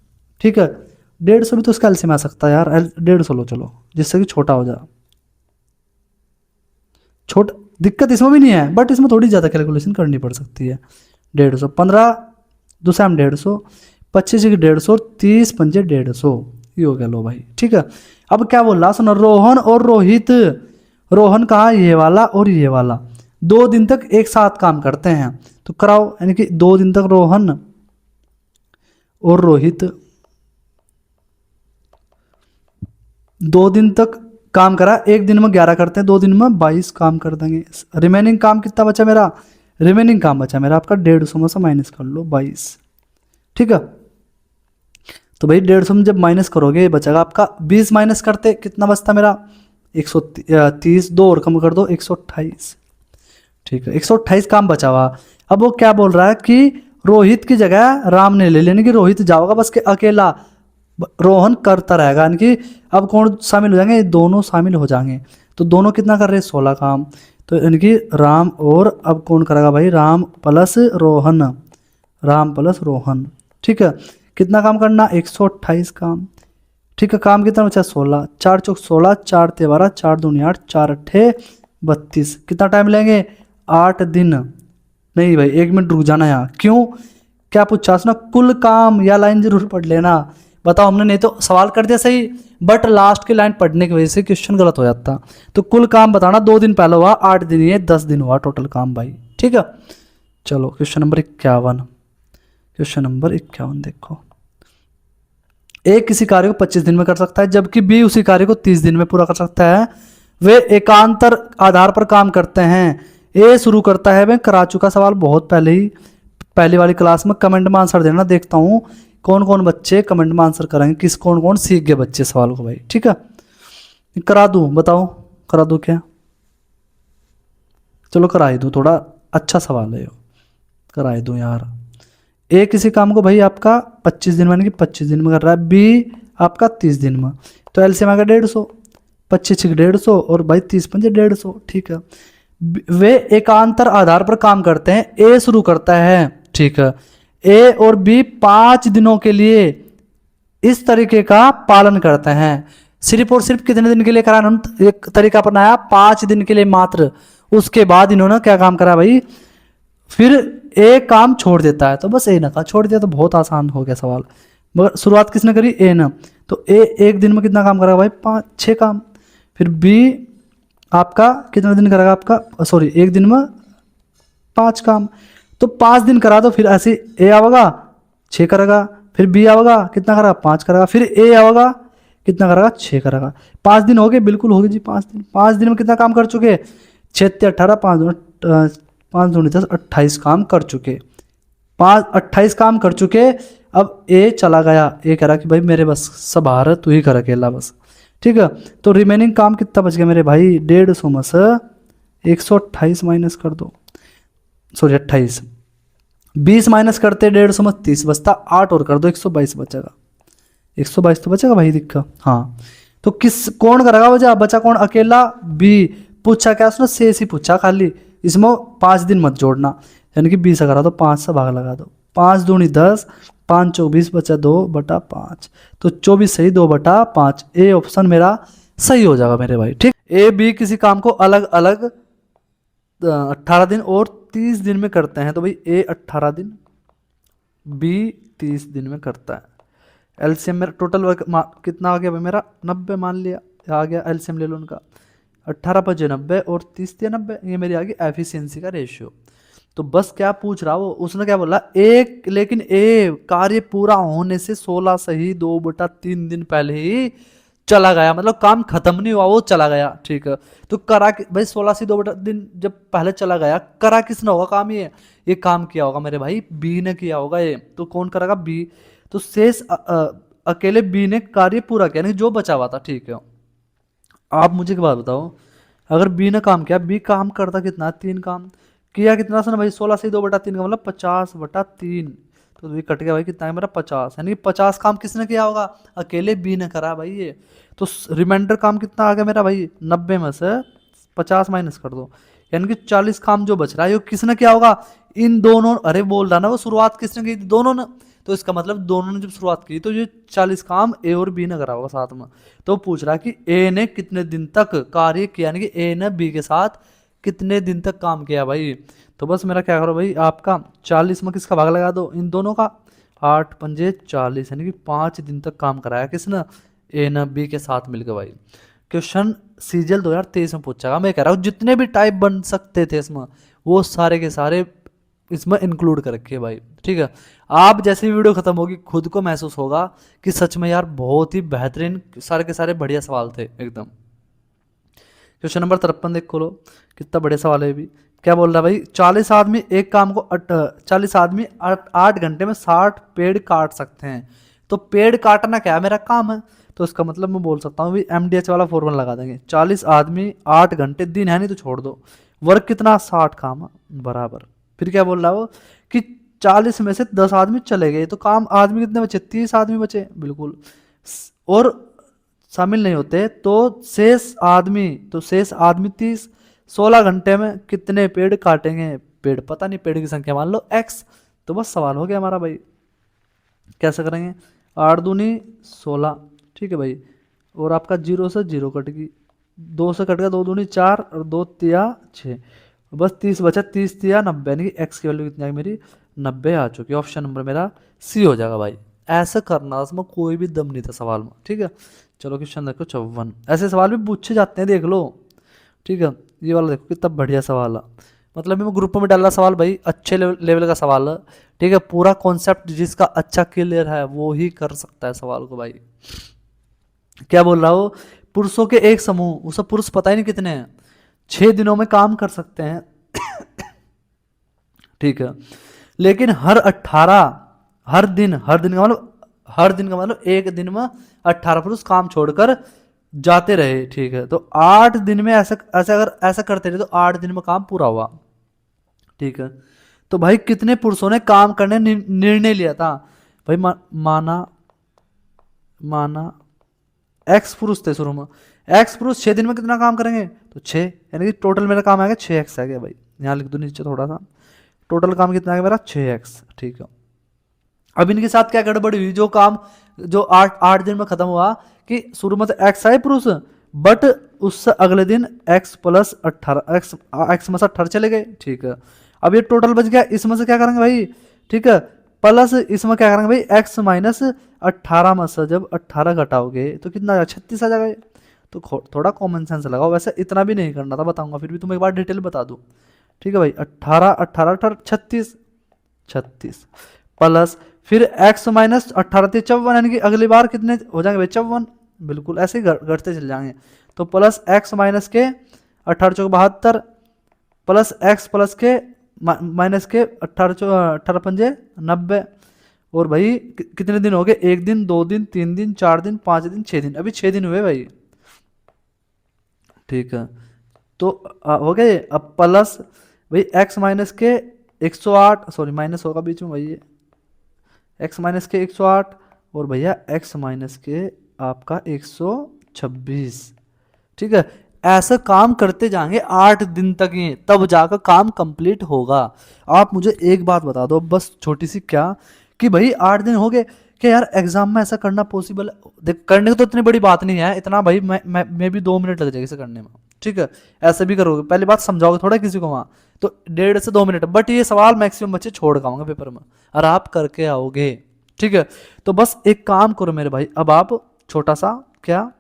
ठीक है। 150 भी तो उसका एलसीएम आ सकता है यार, 150 लो चलो, जिससे कि छोटा हो जाए। छोटा दिक्कत इसमें भी नहीं है, बट इसमें थोड़ी ज़्यादा कैलकुलेशन करनी पड़ सकती है। 150, 15 दूसरा हम 150, 25 150, 30 पंजे 150, ये हो गया लो भाई, ठीक है। अब क्या बोल रहा सुनो, रोहन और रोहित, रोहन कहा ये वाला और ये वाला 2 दिन तक एक साथ काम करते हैं, तो कराओ, यानी कि 2 दिन तक रोहन और रोहित 2 दिन तक काम करा, एक दिन में 11 करते हैं, 2 दिन में 22 काम कर देंगे। रिमेनिंग काम कितना बचा मेरा, रिमेनिंग काम बचा मेरा आपका 150 में से माइनस कर लो 22, ठीक है। तो भाई 150 में जब माइनस करोगे बचेगा आपका 20, माइनस करते कितना बचता मेरा 130, 2 और कम कर दो 128, ठीक है। 128 काम बचा हुआ। अब वो क्या बोल रहा है कि रोहित की जगह राम ने ले लेने की, रोहित जाओगा बस के अकेला, रोहन करता रहेगा, यानी कि अब कौन शामिल हो जाएंगे, दोनों शामिल हो जाएंगे। तो दोनों कितना कर रहे हैं 16 काम, तो यानी कि राम, और अब कौन करेगा भाई, राम प्लस रोहन, राम प्लस रोहन, ठीक है। कितना काम करना 128 काम, ठीक है। काम कितना बचा 16, 4 चौक 16, 4 ते 12, 4 दूनी 8, 4 अट्ठे 32। कितना टाइम लेंगे 8 दिन। नहीं भाई 1 मिनट रुक जाना यहाँ, क्यों, क्या पूछा ना, कुल काम, या लाइन जरूर पढ़ लेना। बताओ हमने नहीं तो सवाल कर दिया सही, बट लास्ट की लाइन पढ़ने की वजह से क्वेश्चन गलत हो जाता। तो कुल काम बताना, 2 दिन पहले हुआ, 8 दिन ये 10 दिन हुआ टोटल काम भाई, ठीक है। चलो क्वेश्चन नंबर 51, क्वेश्चन नंबर 51 देखो। ए किसी कार्य को 25 दिन में कर सकता है, जबकि बी उसी कार्य को 30 दिन में पूरा कर सकता है। वे एकांतर आधार पर काम करते हैं। ए शुरू करता है, मैं करा चुका सवाल बहुत पहले ही, पहली वाली क्लास में। कमेंट में आंसर देना, देखता हूँ कौन कौन बच्चे कमेंट में आंसर करेंगे, किस कौन कौन सीख गए बच्चे सवाल को भाई, ठीक है। करा दूँ, बताओ करा दूँ क्या, चलो करा ही दूँ, थोड़ा अच्छा सवाल है, करा ही दूँ यार। ए किसी काम को भाई आपका 25 दिन में, 25 दिन में कर रहा है, बी आपका 30 दिन में, तो एलसीएम आएगा 150, 25 150 और भाई 30 पंजे 150, ठीक है। वे एकांतर आधार पर काम करते हैं। ए शुरू करता है, ठीक है। ए और बी 5 दिनों के लिए इस तरीके का पालन करते हैं। सिर्फ और सिर्फ कितने दिन के लिए कराना, एक तरीका अपनाया 5 दिन के लिए मात्र, उसके बाद इन्होंने क्या काम करा भाई, फिर एक काम छोड़ देता है, तो बस ए ना का छोड़ दिया, तो बहुत आसान हो गया सवाल। मगर शुरुआत किसने करी, ए ना, तो ए एक दिन में कितना काम करेगा भाई, 5-6 काम। फिर बी आपका कितना दिन करेगा आपका, सॉरी एक दिन में 5 काम, तो 5 दिन करा, तो फिर ऐसे ए आवेगा 6 करेगा, फिर बी आवेगा कितना करेगा 5 करेगा, फिर ए आवेगा कितना करेगा 6 करेगा। 5 दिन हो गए, बिल्कुल हो गए जी 5 दिन। 5 दिन में कितना काम कर चुके, 6×18, 5×10 28 काम कर चुके, 28 काम कर चुके। अब ए चला गया, ए कह रहा कि भाई मेरे बस सब हार तू ही कर अकेला बस, ठीक है। तो रिमेनिंग काम कितना बच गया मेरे भाई, 150 में से 128 माइनस कर दो, सॉरी 28, 20 माइनस करते 150 में 30 बचता, 8 और कर दो 122 बचेगा, 122 तो बचेगा भाई दिक्का। हाँ, तो किस कौन करेगा बचा, बचा कौन, अकेला बी। पूछा क्या उसने, शेष ही पूछा खाली, इसमें 5 दिन मत जोड़ना, यानी कि 20 करा, तो 5 से भाग लगा दो, 5 दूनी 10, 5 24 बचा 2/5, तो 24 सही 2/5, ए ऑप्शन मेरा सही हो जाएगा मेरे भाई, ठीक। ए बी किसी काम को अलग अलग 18 दिन और 30 दिन में करते हैं, तो भाई ए 18 दिन, बी 30 दिन में करता है। एलसीएम मेरा टोटल वर्क कितना आ गया भाई मेरा, 90 मान लिया, आ गया एलसीएम ले लो उनका, 18×5 90 और 30×90, ये मेरी आ गई एफिशिएंसी का रेशियो। तो बस क्या पूछ रहा वो, उसने क्या बोला, एक लेकिन ए कार्य पूरा होने से 16 सही 2/3 दिन पहले ही चला गया, मतलब काम खत्म नहीं हुआ वो चला गया, ठीक है। तो करा भाई 16 से 2/3 जब पहले चला गया, करा किसने होगा काम, ये काम किया होगा मेरे भाई बी ने किया होगा ये, तो कौन करेगा बी। तो शेष अकेले बी ने कार्य पूरा किया, नहीं जो बचा हुआ था, ठीक है। आप मुझे एक बात बताओ, अगर बी ने काम किया, बी काम करता कितना, 3 काम किया, कितना सा ना भाई 16 से 2/3 का मतलब 50/3, तो ये कट गया भाई कितना है मेरा 50, यानी कि 50 काम किसने किया होगा, अकेले बी ने करा भाई ये। तो रिमाइंडर काम कितना आ गया मेरा भाई, 90 में से 50 माइनस कर दो, यानी कि 40 काम जो बच रहा है ये किसने किया होगा, इन दोनों, अरे बोल रहा ना वो शुरुआत किसने की थी, दोनों ने, तो इसका मतलब दोनों ने जब शुरुआत की तो ये 40 काम ए और बी ने करा होगा साथ में। तो पूछ रहा है कि ए ने कितने दिन तक कार्य किया, यानी कि ए ने बी के साथ कितने दिन तक काम किया भाई। तो बस मेरा क्या करो भाई, आपका 40 में किसका भाग लगा दो, इन दोनों का, 8×5 = 40, यानी कि 5 दिन तक काम कराया किसने, ए ने बी के साथ मिलकर भाई। क्वेश्चन सीजीएल 2023 में पूछा, मैं कह रहा हूँ जितने भी टाइप बन सकते थे इसमें वो सारे के सारे इसमें इंक्लूड कर रखे भाई, ठीक है। आप जैसे ही वीडियो खत्म होगी खुद को महसूस होगा कि सच में यार बहुत ही बेहतरीन सारे के सारे बढ़िया सवाल थे एकदम। क्वेश्चन नंबर 53 देख खोलो, कितना बड़े सवाल है भी। क्या बोल रहा है भाई, 40 आदमी एक काम को 40 आदमी 8 घंटे में 60 पेड़ काट सकते हैं, तो पेड़ काटना क्या है मेरा काम है, तो इसका मतलब मैं बोल सकता हूँ MDH वाला फॉर्मूला लगा देंगे, 40 आदमी 8 घंटे, दिन है नहीं तो छोड़ दो, वर्क कितना 60 काम बराबर। फिर क्या बोल रहा है वो कि 40 में से 10 आदमी चले गए, तो काम आदमी कितने बचे, 30 आदमी बचे, बिल्कुल, और शामिल नहीं होते तो शेष आदमी, 30, 16 घंटे में कितने पेड़ काटेंगे, पेड़ पता नहीं, पेड़ की संख्या मान लो x, तो बस सवाल हो गया हमारा भाई। कैसे करेंगे, 8 दूनी 16, ठीक है भाई, और आपका 0 से 0 कट गई, 2 से कट गया, 2 दूनी 4 और 2 तिया 6, बस 30 बचा, 30 तिया 90, यानी कि x की वैल्यू कितनी आई मेरी 90 आ चुकी है। ऑप्शन नंबर मेरा सी हो जाएगा भाई। ऐसा करना, उसमें कोई भी दम नहीं था सवाल में, ठीक है। चलो क्वेश्चन देखो 54, ऐसे सवाल भी पूछे जाते हैं देख लो, ठीक है। ये वाला देखो कितना बढ़िया सवाल है, मतलब मैं ग्रुप में डाला सवाल भाई, अच्छे लेवल का सवाल है, ठीक है। पूरा कॉन्सेप्ट जिसका अच्छा क्लियर है वो ही कर सकता है सवाल को भाई। क्या बोल रहा हो, पुरुषों के एक समूह, उसे पुरुष पता ही नहीं कितने हैं, 6 दिनों में काम कर सकते हैं ठीक है, लेकिन हर दिन का मतलब एक दिन में 18 पुरुष काम छोड़कर जाते रहे, ठीक है। तो 8 दिन में ऐसा करते रहे तो 8 दिन में काम पूरा हुआ, ठीक है। तो भाई कितने पुरुषों ने काम करने निर्णय लिया था भाई, माना x पुरुष थे शुरू में, x पुरुष 6 दिन में कितना काम करेंगे, तो 6, यानी कि टोटल मेरा काम आएगा 6x आ गया भाई, यहाँ लिख दो नीचे थोड़ा सा, टोटल काम कितना आएगा मेरा 6x, ठीक है। अब इनके साथ क्या गड़बड़ी हुई, जो काम जो 8 दिन में खत्म हुआ कि शुरू में तो x आए पुरुष, बट उससे अगले दिन x प्लस 18 x में से 18 चले गए, ठीक है। अब ये टोटल बच गया, इसमें से क्या करेंगे भाई, ठीक है, प्लस इसमें क्या करेंगे भाई x माइनस 18 में से जब 18 घटाओगे तो कितना आ जाएगा, 36 आ जाएगा ये। तो थोड़ा कॉमन सेंस लगाओ, वैसे इतना भी नहीं करना था, बताऊंगा फिर भी तुम्हें एक बार डिटेल बता दूं, ठीक है भाई। 18 18 18 36 36 प्लस फिर x माइनस 18 54, यानी कि अगली बार कितने हो जाएंगे भाई, 54। बिल्कुल ऐसे ही घटते चले जाएंगे। तो प्लस x माइनस के 18 चौक 72 प्लस x प्लस के माइनस के 18 पंजे 90। और भाई कितने दिन हो गए, 1 दिन 2 दिन 3 दिन 4 दिन 5 दिन 6 दिन, अभी 6 दिन हुए भाई, ठीक है। तो हो गए। अब प्लस भाई x माइनस के 108, सॉरी माइनस होगा बीच में भाई, ये x माइनस के 108 और भैया x माइनस के आपका 126, ठीक है। ऐसा काम करते जाएंगे 8 दिन तक ही, तब जाकर काम कंप्लीट होगा। आप मुझे एक बात बता दो बस छोटी सी, क्या कि भाई 8 दिन हो गए कि यार एग्जाम में ऐसा करना पॉसिबल है, देख करने को तो इतनी बड़ी बात नहीं है, इतना भाई मैं भी 2 मिनट लग जाएगी इसे करने में, ठीक है। ऐसे भी करोगे, पहली बात समझाओगे थोड़ा किसी को वहां, तो 1.5 से 2 मिनट, बट ये सवाल मैक्सिमम बच्चे छोड़ के आओगे पेपर में, और आप करके आओगे, ठीक है। तो बस एक काम करो मेरे भाई, अब आप छोटा सा क्या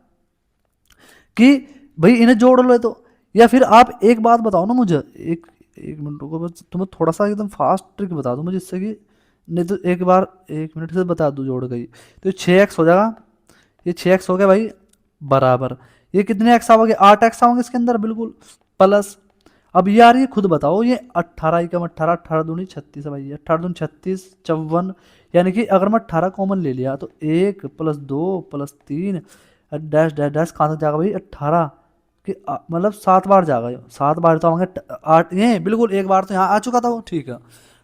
कि भाई इन्हें जोड़ लो तो, या फिर आप एक बात बताओ ना मुझे, एक एक मिनट रुको, बस तुम्हें थोड़ा सा एकदम फास्ट ट्रिक बता दूं मुझे, इससे कि नहीं तो एक बार 1 मिनट से बता दूं जोड़ गई, तो 6x हो जाएगा, ये 6x हो गया भाई, बराबर ये कितने x आओगे, 8x आओगे इसके अंदर, बिल्कुल प्लस। अब यार ये खुद बताओ, ये 18 एकम 18 18 दूनी 36 है भाई, 18 दूनी 36 54, यानी कि अगर मैं 18 कॉमन ले लिया तो 1 plus 2 plus 3 dash dash dash कहाँ तक जाएगा भाई, 18 कि मतलब 7 बार जाएगा, 7 बार तो आएंगे 8, ये बिल्कुल एक बार तो यहाँ आ चुका था वो, ठीक है।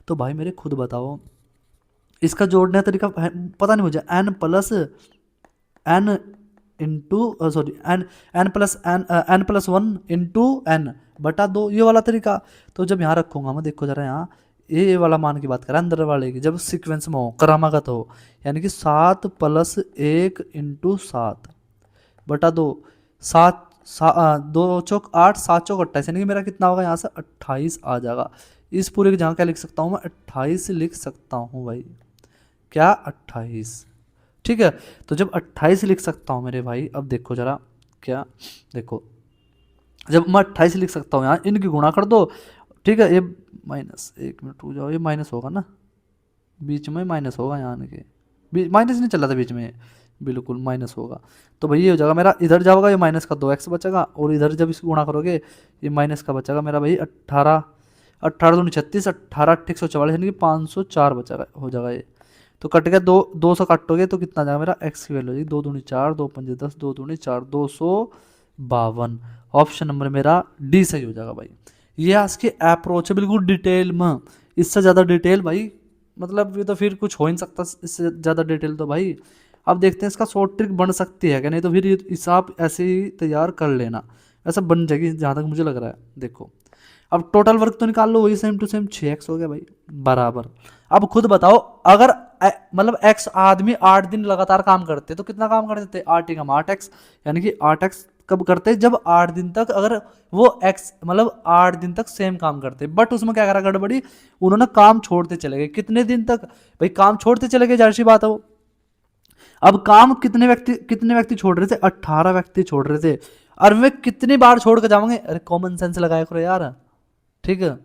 तो भाई मेरे खुद बताओ इसका जोड़ने का तरीका पता नहीं मुझे, n plus n into sorry n n plus n plus 1 into n बटा 2, ये वाला तरीका। तो जब यहाँ रखूंगा मैं, देखो जरा यहाँ ये वाला मान की बात करें अंदर वाले की, जब सीक्वेंस में हो क्रमागत हो, यानी कि 7 प्लस 1 इंटू 7 बटा 2, 7 2 चौक 8 7 चौक 28, यानी कि मेरा कितना होगा यहाँ से 28 आ जाएगा। इस पूरे की जगह क्या लिख सकता हूँ मैं, 28 लिख सकता हूँ भाई, क्या 28, ठीक है। तो जब 28 लिख सकता हूँ मेरे भाई, अब देखो जरा क्या, देखो जब मैं 28 लिख सकता हूँ यहाँ, इनकी गुणा कर दो, ठीक है। ये माइनस 1 मिनट रुक जाओ, ये माइनस होगा ना, बीच में माइनस होगा यहाँ के, माइनस नहीं चल रहा था बीच में, बिल्कुल माइनस होगा। तो भाई ये हो जाएगा मेरा, इधर जाओगा ये माइनस का 2x बचेगा, और इधर जब इसको गुणा करोगे ये माइनस का बचेगा मेरा भाई 18 18 दूनी 36 18 8 144, यानी कि 504 बचेगा, हो जाएगा ये। तो कट गया, 200 काटोगे तो कितना जाएगा मेरा, x की वैल्यू 2 दूनी 4 2 पंजे 10 2 दूनी 4 252। ऑप्शन नंबर मेरा डी सही हो जाएगा भाई। ये आज की अप्रोच है बिल्कुल डिटेल में, इससे ज़्यादा डिटेल भाई मतलब ये तो फिर कुछ हो ही नहीं सकता इससे ज़्यादा डिटेल तो भाई। अब देखते हैं इसका शॉर्ट ट्रिक बन सकती है कि नहीं, तो फिर ये हिसाब ऐसे ही तैयार कर लेना, ऐसा बन जाएगी जहाँ तक मुझे लग रहा है। देखो अब टोटल वर्क तो निकाल लो, वही सेम टू सेम 6x हो गया भाई, बराबर। अब खुद बताओ अगर मतलब x आदमी 8 दिन लगातार काम करते तो कितना काम कर देते, 8 एकम 8x, यानी कि 8x कब करते, जब 8 दिन तक अगर वो x मतलब 8 दिन तक सेम काम करते, बट उसमें क्या करा गड़बड़ी, उन्होंने काम छोड़ते चले गए, कितने दिन तक भाई काम छोड़ते चले गए, जाहिर सी बात है वो। अब काम कितने व्यक्ति छोड़ रहे थे, 18 व्यक्ति छोड़ रहे थे, और वे कितनी बार छोड़ कर जाओगे, अरे कॉमन सेंस लगाया करो यार, ठीक है।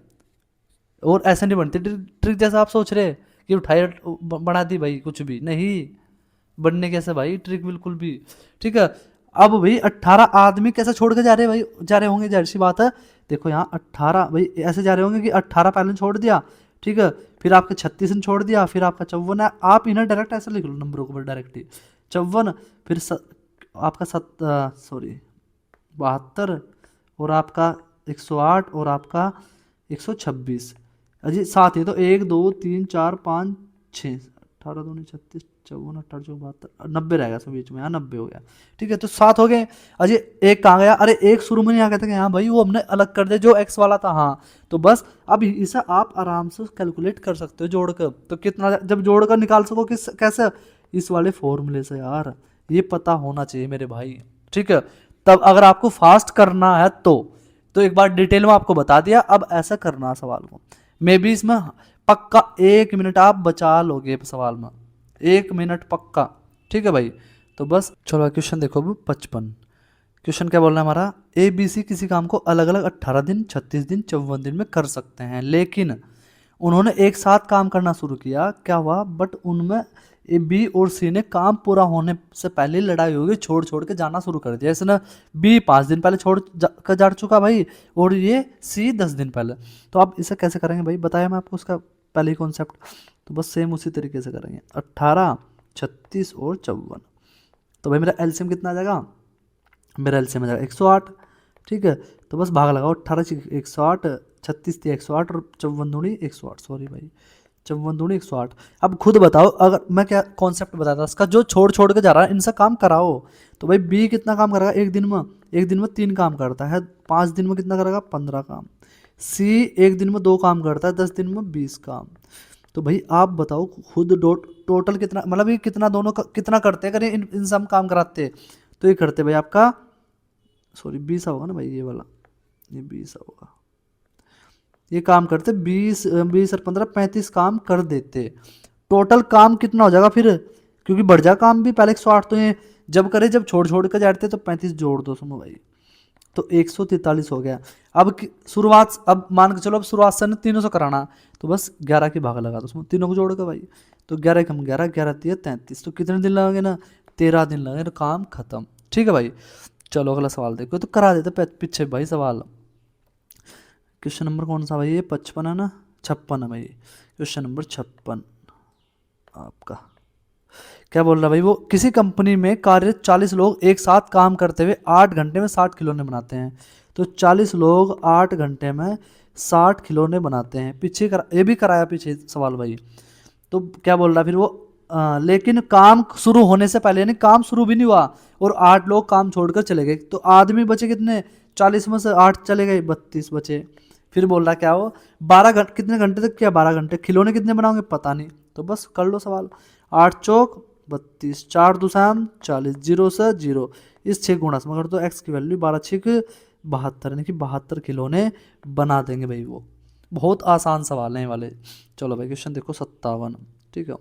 और ऐसे नहीं बनती ट्रिक जैसा आप सोच रहे कि उठाई बना दी भाई, कुछ भी नहीं बनने कैसे भाई ट्रिक बिल्कुल भी, ठीक है। अब भाई 18 आदमी कैसे छोड़ के जा रहे भाई, जा रहे होंगे, जाहिर सी बात है। देखो यहाँ 18 भाई ऐसे जा रहे होंगे कि 18 पहले छोड़ दिया, ठीक है, फिर आपके 36 ने छोड़ दिया, फिर आपका 54 है, आप इन्हें डायरेक्ट ऐसे लिख लो नंबरों को डायरेक्ट ही 54, फिर आपका 72 और आपका 108 और आपका 126, अजी साथ ही तो 1 2 3 4 5 6 18 दूनी 36 54 18 72 90 रहेगा सब बीच में, यहाँ 90 हो गया, ठीक है। तो 7 हो गए, अजय एक कहाँ गया, अरे एक शुरू में नहीं आ गया था कि हाँ भाई वो हमने अलग कर दिया जो x वाला था, हाँ तो बस अब इसे आप आराम से कैलकुलेट कर सकते हो जोड़कर, तो कितना जब जोड़कर निकाल सको कैसे, इस वाले फॉर्मूले से यार, ये पता होना चाहिए मेरे भाई, ठीक है। तब अगर आपको फास्ट करना है तो एक बार डिटेल में आपको बता दिया, अब ऐसा करना है सवाल को। मे बी इसमें पक्का 1 मिनट आप बचा लोगे सवाल में, 1 मिनट पक्का, ठीक है भाई। तो बस चलो क्वेश्चन देखो अब 55। क्वेश्चन क्या बोल रहा है हमारा, ए बी सी किसी काम को अलग अलग 18 दिन, 36 दिन, 54 दिन में कर सकते हैं, लेकिन उन्होंने एक साथ काम करना शुरू किया। क्या हुआ, बट उनमें ए बी और सी ने काम पूरा होने से पहले लड़ाई हो गई, छोड़ छोड़ के जाना शुरू कर दिया। इसने बी 5 दिन पहले छोड़ कर जा चुका भाई, और ये सी 10 दिन पहले। तो आप इसे कैसे करेंगे भाई, बताया मैं आपको उसका पहले ही कॉन्सेप्ट। तो बस सेम उसी तरीके से करेंगे, 18, 36 और 54। तो भाई मेरा एलसीएम कितना आ जाएगा, मेरा एलसीएम आ जाएगा 108, ठीक है। तो बस भाग लगाओ, 18 से 108, 36 थी 108 और 54 दूनी 108, सॉरी भाई 54 दूनी 108। अब खुद बताओ, अगर मैं क्या कॉन्सेप्ट बताया था इसका, जो छोड़ छोड़ के जा रहा है इनसे काम कराओ। तो भाई बी कितना काम करेगा एक दिन में, एक दिन में 3 काम करता है, 5 दिन में कितना करेगा 15 काम। सी एक दिन में 2 काम करता है, 10 दिन में 20 काम। तो भाई आप बताओ खुद, टोटल कितना, मतलब ये कितना दोनों कितना करते हैं, अगर इन सब काम कराते तो ये करते भाई आपका, सॉरी 20 होगा ना भाई, ये वाला ये 20 होगा, ये काम करते 20 20 और 15 35 काम कर देते। टोटल काम कितना हो जाएगा फिर, क्योंकि बढ़ जा काम भी, पहले 108 तो ये जब करे, जब छोड़ छोड़ कर जाते तो 35 जोड़ दो सुनो भाई, तो 143 हो गया। अब शुरुआत, अब मान के चलो अब शुरुआत से तीनों से कराना, तो बस 11 की भाग लगा दो उसमें, तीनों को जोड़ के भाई, तो 11 कम 11, 11 3 33, तो कितने दिन लगेंगे ना, 13 दिन लगेंगे, तो काम खत्म, ठीक है भाई। चलो अगला सवाल देखो, तो करा देते पीछे भाई सवाल। क्वेश्चन नंबर कौन सा भाई, ये 55 है ना, 56 है भाई, क्वेश्चन नंबर 56 आपका क्या बोल रहा है भाई, वो किसी कंपनी में कार्यरत 40 लोग एक साथ काम करते हुए 8 घंटे में 60 खिलौने बनाते हैं। तो 40 लोग 8 घंटे में 60 खिलौने बनाते हैं, पीछे ये भी कराया पीछे सवाल भाई। तो क्या बोल रहा है फिर वो, लेकिन काम शुरू होने से पहले, यानी काम शुरू भी नहीं हुआ और 8 लोग काम छोड़कर चले गए, तो आदमी बचे कितने, 40 में से 8 चले गए, 32 बचे। फिर बोल रहा क्या हो, 12 घंटे, कितने घंटे तक, क्या 12 घंटे, खिलौने कितने बनाओगे पता नहीं, तो बस कर लो सवाल। 8 चौक 32, 4 दुसाम 40, 0 से 0, इस 6 गुणा में कर दो, एक्स की वैल्यू 12 6 72, यानी कि 72 खिलौने बना देंगे भाई वो। बहुत आसान सवाल है वाले। चलो भाई क्वेश्चन देखो 57, ठीक है।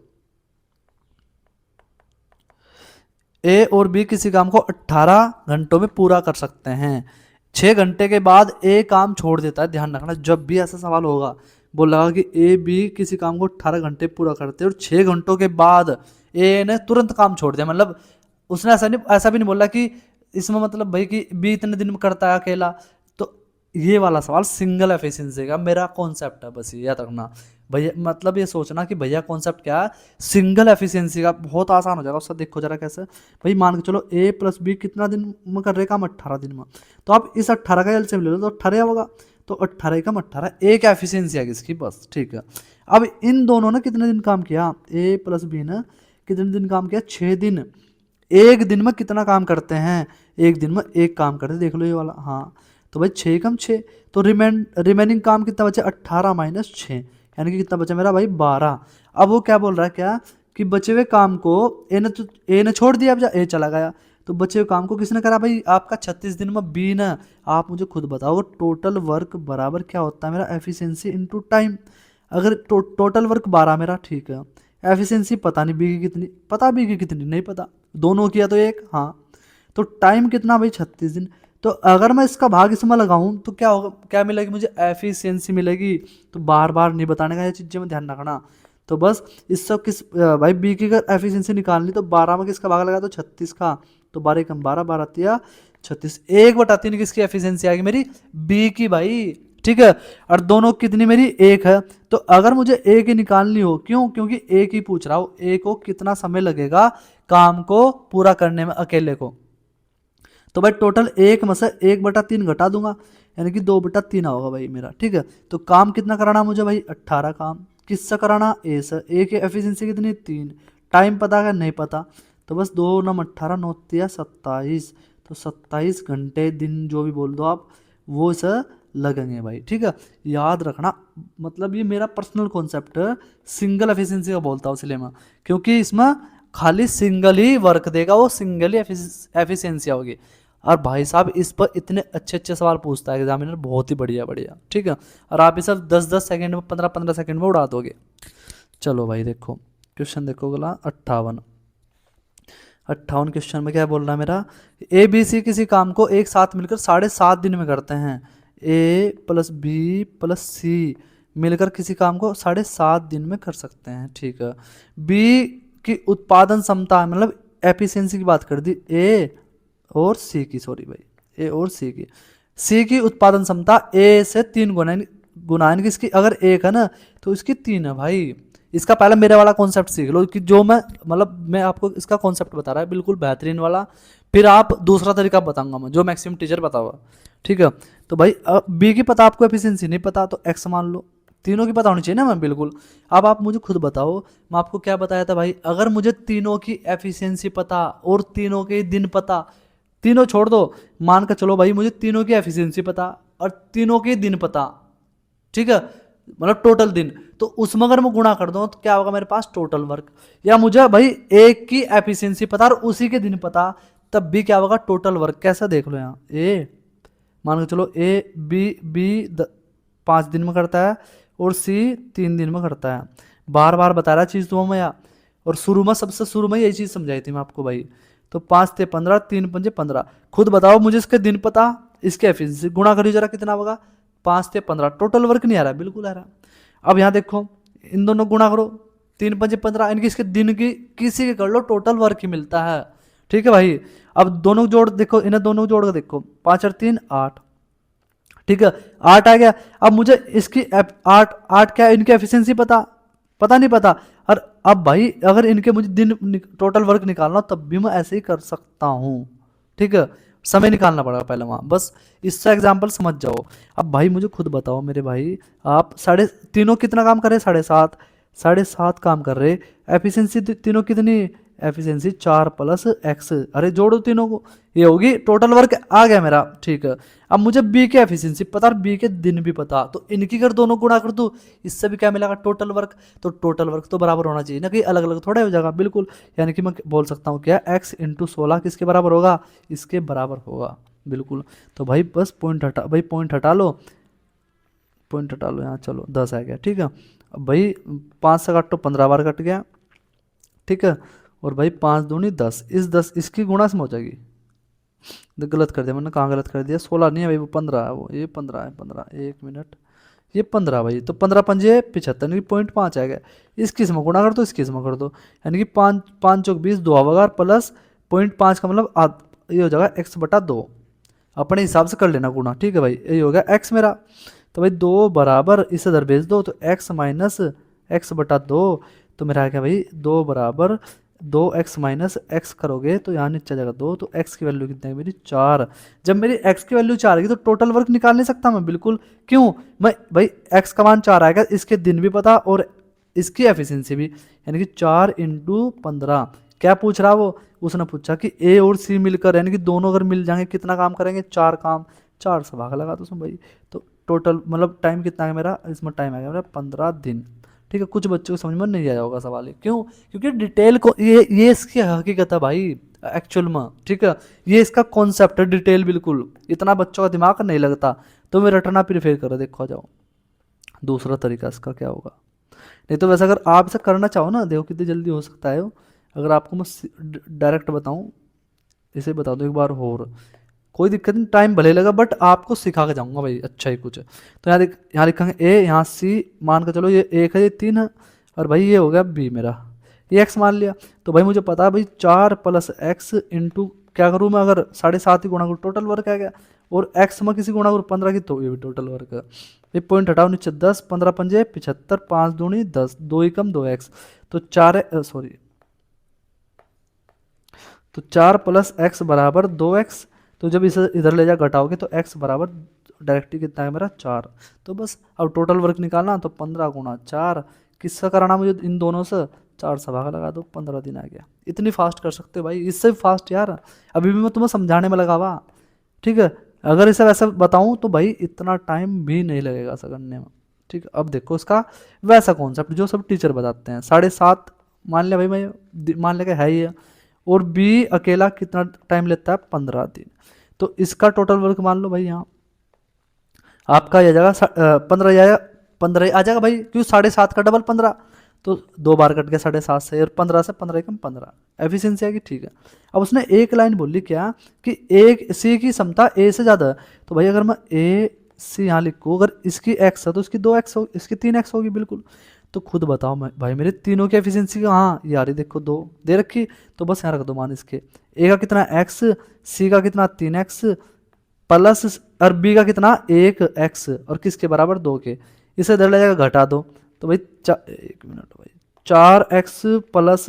ए और बी किसी काम को 18 घंटों में पूरा कर सकते हैं, 6 घंटे के बाद ए काम छोड़ देता है। ध्यान रखना जब भी ऐसा सवाल होगा, बोला कि ए बी किसी काम को 18 घंटे पूरा करते हैं और 6 घंटों के बाद ए ने तुरंत काम छोड़ दिया, मतलब उसने ऐसा भी नहीं बोला कि इसमें मतलब भाई कि बी इतने दिन में करता है अकेला। तो ये वाला सवाल सिंगल एफिशिएंसी का मेरा कॉन्सेप्ट है, बस ये याद रखना भैया, मतलब ये सोचना कि भैया कॉन्सेप्ट क्या है, सिंगल एफिशिएंसी का। बहुत आसान हो जाएगा उसका, देखो जरा कैसे भाई। मान के चलो ए प्लस बी कितना दिन में कर रहे काम, 18 दिन में, तो आप इस 18 का एलसीएम ले लो तो 18 होगा, तो 18 कम 18, एक एफिशिएंसी आ गई इसकी, बस ठीक है। अब इन दोनों ने कितने दिन काम किया, ए प्लस बी ने कितने दिन काम किया, 6 दिन। एक दिन में कितना काम करते हैं, एक दिन में एक काम करते, देख लो ये वाला, हाँ। तो भाई 6 कम 6, तो रिमेनिंग काम कितना बचे, 18 माइनस 6, यानी कि कितना बचा मेरा भाई 12। अब वो क्या बोल रहा है, क्या कि बचे हुए काम को ए ने छोड़ दिया, अब ए चला गया, तो बचे हुए काम को किसने करा भाई, आपका 36 दिन में बी ने। आप मुझे खुद बताओ टोटल वर्क बराबर क्या होता है मेरा, एफिशिएंसी इनटू टाइम। अगर टोटल वर्क 12 मेरा, ठीक है, एफिशिएंसी पता नहीं बी की कितनी, पता बी की कितनी नहीं पता, दोनों किया तो 1, हाँ। तो टाइम कितना भाई 36 दिन। तो अगर मैं इसका भाग इसमें लगाऊं तो क्या होगा, क्या मिलेगी मुझे, एफिशिएंसी मिलेगी। तो बार बार नहीं बताने का, ये चीज़ें में ध्यान रखना। तो बस इस सब किस भाई बी की अगर एफिशिएंसी निकालनी तो 12 में किसका भाग लगा, तो 36 का, तो 12 कम 12, 12 तिया 36, 1/3 किसकी एफिशिएंसी आएगी मेरी, बी की भाई, ठीक है। और दोनों कितनी मेरी 1 है। तो अगर मुझे ए की निकालनी हो, क्यों, क्योंकि ए की पूछ रहा हूं, ए को कितना समय लगेगा काम को पूरा करने में अकेले को, तो भाई टोटल 1 में से 1/3 घटा दूंगा, यानी कि 2/3 होगा भाई मेरा, ठीक है। तो काम कितना कराना मुझे भाई, 18 काम, किससे कराना, ए से। ए की एफिशिएंसी कितनी, 3, टाइम पता है नहीं पता, तो बस 2 9 18 9 27, तो 27 घंटे दिन जो भी बोल दो आप, वो इसे लगेंगे भाई, ठीक है। याद रखना, मतलब ये मेरा पर्सनल कॉन्सेप्ट है, सिंगल एफिशिएंसी का बोलता हूँ इसलिए मैं, क्योंकि इसमें खाली सिंगल ही वर्क देगा, वो सिंगल ही एफिशिएंसी होगी। और भाई साहब इस पर इतने अच्छे अच्छे सवाल पूछता है एग्जामिनर, बहुत ही बढ़िया बढ़िया, ठीक है। और आप इसे 10-10 सेकंड में, 15-15 सेकंड में उड़ा दोगे। चलो भाई देखो क्वेश्चन, देखो अगला 58। 58 क्वेश्चन में क्या बोल रहा है मेरा, ए बी सी किसी काम को एक साथ मिलकर 7.5 दिन में करते हैं। ए प्लस बी प्लस सी मिलकर किसी काम को 7.5 दिन में कर सकते हैं, ठीक है। बी की उत्पादन क्षमता, मतलब एफिशिएंसी की बात कर दी, ए और सी की, सॉरी भाई, ए और सी की उत्पादन क्षमता ए से 3 गुना, गुना यानी कि इसकी अगर 1 है ना तो इसकी 3 है भाई। इसका पहले मेरे वाला कॉन्सेप्ट सीख लो कि जो मैं आपको इसका कॉन्सेप्ट बता रहा है बिल्कुल बेहतरीन वाला, फिर आप दूसरा तरीका बताऊंगा मैं जो मैक्सिमम टीचर बताओगा, ठीक है। तो भाई बी की पता आपको, एफिशिएंसी नहीं पता तो एक्स मान लो, तीनों की पता होनी चाहिए ना मैं, बिल्कुल। अब आप मुझे खुद बताओ, मैं आपको क्या बताया था भाई, अगर मुझे तीनों की एफिशिएंसी पता और तीनों के दिन पता, तीनों छोड़ दो, मान कर चलो भाई मुझे तीनों की एफिशिएंसी पता और तीनों के दिन पता, ठीक है, मतलब टोटल दिन, तो उसमें अगर मैं गुणा कर दूं तो क्या होगा मेरे पास, टोटल वर्क। या मुझे भाई एक की एफिशिएंसी पता और उसी के दिन पता, तब भी क्या होगा, टोटल वर्क। कैसा देख लो यहाँ, ए मान के चलो ए बी 5 दिन में करता है और सी 3 दिन में करता है। बार बार बता रहा चीज़ तुम्हें मैं, और शुरू में, सबसे शुरू में यही चीज़ समझाई थी मैं आपको भाई। तो 5 × 15, 3 × 5 = 15। खुद बताओ मुझे इसके दिन पता, इसके एफिशिएंसी, गुणा करिए जरा कितना होगा, 5 × 15, टोटल वर्क नहीं आ रहा, बिल्कुल आ रहा। अब यहाँ देखो इन दोनों गुणा करो, 3 × 5 = 15, इनकी इसके दिन की किसी के कर लो, टोटल वर्क ही मिलता है, ठीक है भाई। अब दोनों जोड़ देखो, इन्हें दोनों जोड़ कर देखो, 5 और 3 8, ठीक है, 8 आ गया। अब मुझे इसकी 8 क्या, इनकी एफिशिएंसी पता नहीं पता। और अब भाई अगर इनके मुझे दिन टोटल वर्क निकालना हो तब भी मैं ऐसे ही कर सकता हूँ, ठीक है। समय निकालना पड़ेगा पहले वहाँ, बस इससे एग्जाम्पल समझ जाओ। अब भाई मुझे खुद बताओ मेरे भाई, आप तीनों कितना काम कर रहे हैं, 7.5, 7.5 काम कर रहे, एफिशिएंसी तीनों कितनी, एफिशिएंसी 4 + x, अरे जोड़ो तीनों को, ये होगी टोटल वर्क आ गया मेरा, ठीक है। अब मुझे बी की एफिशिएंसी पता और बी के दिन भी पता, तो इनकी अगर दोनों गुणा कर दूं, इससे भी क्या मिलेगा, टोटल वर्क। तो टोटल वर्क तो बराबर होना चाहिए ना, कि अलग अलग थोड़ा हो जाएगा, बिल्कुल। यानी कि मैं बोल सकता हूँ क्या, x × 16 किसके बराबर होगा, इसके बराबर होगा, बिल्कुल। तो भाई बस पॉइंट हटा, भाई पॉइंट हटा लो, पॉइंट हटा लो यहाँ, चलो 10 आ गया, ठीक है। अब भाई 5 से काटो, 15 बार कट गया, ठीक है। और भाई 5 दूनी 10, इस 10 इसकी गुणा से हो जाएगी, गलत कर दिया मैंने, कहाँ गलत कर दिया, 16 नहीं है भाई, वो 15 है, वो ये 15 है, 15, 1 मिनट, ये 15 भाई, तो 15 × 5 = 75, यानी कि 0.5 आ गया। इसकी इसमें गुणा कर दो, इसकी इसमें कर दो, यानी कि 5 5 × 20, 2 होगा, प्लस 0.5 का मतलब ये हो जाएगा x/2, अपने हिसाब से कर लेना गुणा, ठीक है भाई। ये हो गया x मेरा, तो भाई 2 बराबर इसे इधर भेज दो, तो x - x/2, तो मेरा आ गया भाई 2 बराबर 2x - x करोगे तो यहाँ नीचे जाएगा 2, तो x की वैल्यू कितनी है मेरी, 4। जब मेरी x की वैल्यू 4 आएगी तो टोटल वर्क निकाल नहीं सकता मैं, बिल्कुल। क्यों, मैं भाई x का मान 4 आएगा, इसके दिन भी पता और इसकी एफिशिएंसी भी, यानी कि 4 × 15। क्या पूछ रहा वो, उसने पूछा कि ए और सी मिलकर, यानी कि दोनों अगर मिल जाएंगे कितना काम करेंगे, 4 काम, 4 से भाग लगा तो उसमें भाई। तो टोटल मतलब टाइम कितना है मेरा, इसमें टाइम आ गया मेरा 15 दिन, ठीक है। कुछ बच्चों को समझ में नहीं आया होगा सवाल ये, क्यों, क्योंकि डिटेल को ये इसकी हकीकत है भाई, एक्चुअल में, ठीक है। ये इसका कॉन्सेप्ट है, डिटेल बिल्कुल, इतना बच्चों का दिमाग नहीं लगता। तो मैं रटना प्रीफेर करो, देखो जाओ दूसरा तरीका इसका क्या होगा। नहीं तो वैसे अगर आप इसे करना चाहो ना, देखो कितनी जल्दी हो सकता है वो। अगर आपको मैं डायरेक्ट बताऊं, इसे बता दो एक बार और, कोई दिक्कत नहीं, टाइम भले लगा बट आपको सिखा के जाऊंगा भाई, अच्छा ही कुछ। तो यहाँ लिखेंगे ए, यहाँ सी, मान के चलो ये 1 है, ये 3 है, और भाई ये हो गया बी मेरा, ये x मान लिया। तो भाई मुझे पता है भाई 4 + x इंटू क्या करूँ मैं, अगर 7.5 ही गुणा करूँ, टोटल वर्क आ गया। और x में किसी गुणा करूँ 15 की, तो ये भी टोटल वर्क है। ये पॉइंट हटाओ नीचे, 10 15 × 5 = 75, 5 दूनी 10, 2 × 2x, तो 4 सॉरी, तो 4 + x बराबर 2x। तो जब इसे इधर ले जा घटाओगे तो x बराबर डायरेक्टली कितना है मेरा, 4। तो बस अब टोटल वर्क निकालना, तो 15 × 4, किससे कराना मुझे, इन दोनों से, 4 से भाग लगा दो, 15 दिन आ गया। इतनी फास्ट कर सकते हो भाई, इससे भी फास्ट यार, अभी भी मैं तुम्हें समझाने में लगा हुआ, ठीक है। अगर इसे वैसे बताऊं तो भाई इतना टाइम भी नहीं लगेगा ऐसा करने में, ठीक है। अब देखो इसका वैसा कॉन्सेप्ट जो सब टीचर बताते हैं, 7.5 मान लिया भाई, मैं मान लिया है ही है, और बी अकेला कितना टाइम लेता है, 15 दिन। तो इसका टोटल वर्क मान लो भाई यहाँ आपका आ जाएगा 15 जाएगा, 15 आ जाएगा भाई, क्यों 7.5 का डबल 15, तो 2 बार कट गया 7.5 से, और 15 से 15 कम 15, एफिशिएंसी आएगी। ठीक है, अब उसने एक लाइन बोली क्या कि एक सी की क्षमता ए से ज़्यादा है, तो भाई अगर मैं ए सी यहाँ लिखूँ, अगर इसकी एक्स है तो इसकी 2x हो, इसकी 3x होगी बिल्कुल। तो खुद बताओ मैं भाई मेरे तीनों की एफिशिएंसी का, हाँ यार ये देखो 2 दे रखी, तो बस यहाँ रख दो मान इसके, ए का कितना x, सी का कितना 3x, प्लस और बी का कितना 1x, और किसके बराबर 2 के, इसे इधर ले जाकर घटा दो, तो भाई 1 मिनट भाई 4x प्लस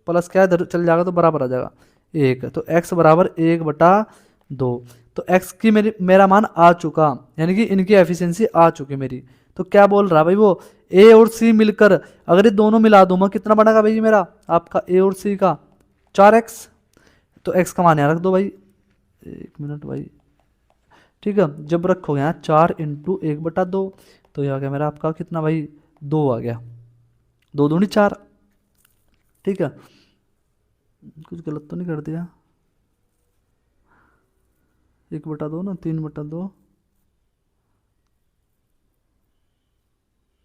प्लस क्या इधर चल जाएगा तो बराबर आ जाएगा 1, तो x बराबर 1/2, तो x की मेरा मान आ चुका, यानी कि इनकी एफिशिएंसी आ चुकी मेरी। तो क्या बोल रहा भाई वो, ए और सी मिलकर अगर ये दोनों मिला दूँ मैं, कितना बनेगा भाई मेरा आपका ए और सी का 4x, तो x का मान यहाँ रख दो भाई, 1 मिनट भाई, ठीक है। जब रखोगे यहाँ 4 × 1/2, तो यह आ गया मेरा आपका कितना भाई 2 आ गया, 2 दूनी 4, ठीक है। कुछ गलत तो नहीं कर दिया, 1/2 ना 3/2,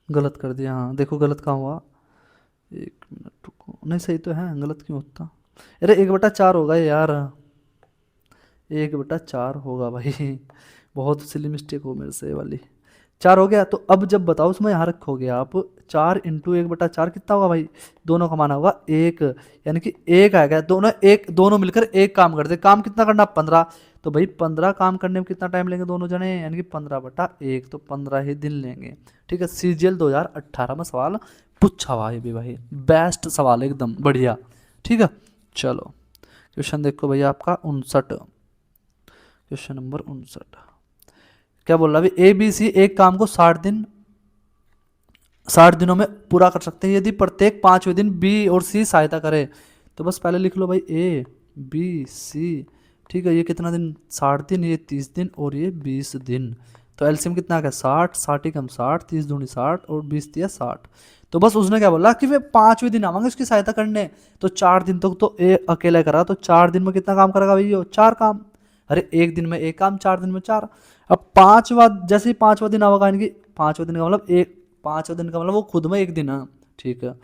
गलत कर दिया, हाँ देखो गलत कहाँ हुआ, 1 मिनट रुको, नहीं सही तो है, गलत क्यों होता, अरे 1/4 होगा यार, 1/4 होगा भाई बहुत सिली मिस्टेक हो मेरे से ये वाली, 4 हो गया। तो अब जब बताओ उसमें यहाँ रखोगे आप 4 × 1/4 कितना होगा भाई, दोनों का मान होगा 1, यानी कि 1 आएगा, दोनों मिलकर एक काम करते, काम कितना करना 15, तो भाई 15 काम करने में कितना टाइम लेंगे दोनों जने, यानी कि 15/1, तो 15 ही दिन लेंगे। ठीक है, CGL 2018 में सवाल पूछा हुआ है भी भाई, बेस्ट सवाल एकदम बढ़िया। ठीक है, चलो क्वेश्चन देखो भैया आपका 59, क्वेश्चन नंबर 59 क्या बोल रहा है, ए बी सी एक काम को 60 दिनों में पूरा कर सकते हैं यदि प्रत्येक 5वें दिन बी और सी सहायता करे। तो बस पहले लिख लो भाई ए बी सी, ठीक है, ये कितना दिन 60 दिन, ये 30 दिन और ये 20 दिन, तो एलसीएम कितना आ गया 60, 60 ही कम 60, 30 दूनी 60 और 20 दिया 60। तो बस उसने क्या बोला कि वे 5वें दिन आवांगे उसकी सहायता करने, तो 4 दिन तक तो ए अकेला करा, तो 4 दिन में कितना काम करेगा भाई, 4 काम, अरे एक दिन में एक काम, 4 दिन में 4। अब पांचवा, जैसे ही 5वां दिन आएगा, यानी कि 5वें दिन का मतलब 5वें दिन का मतलब वो खुद में एक दिन है, ठीक है,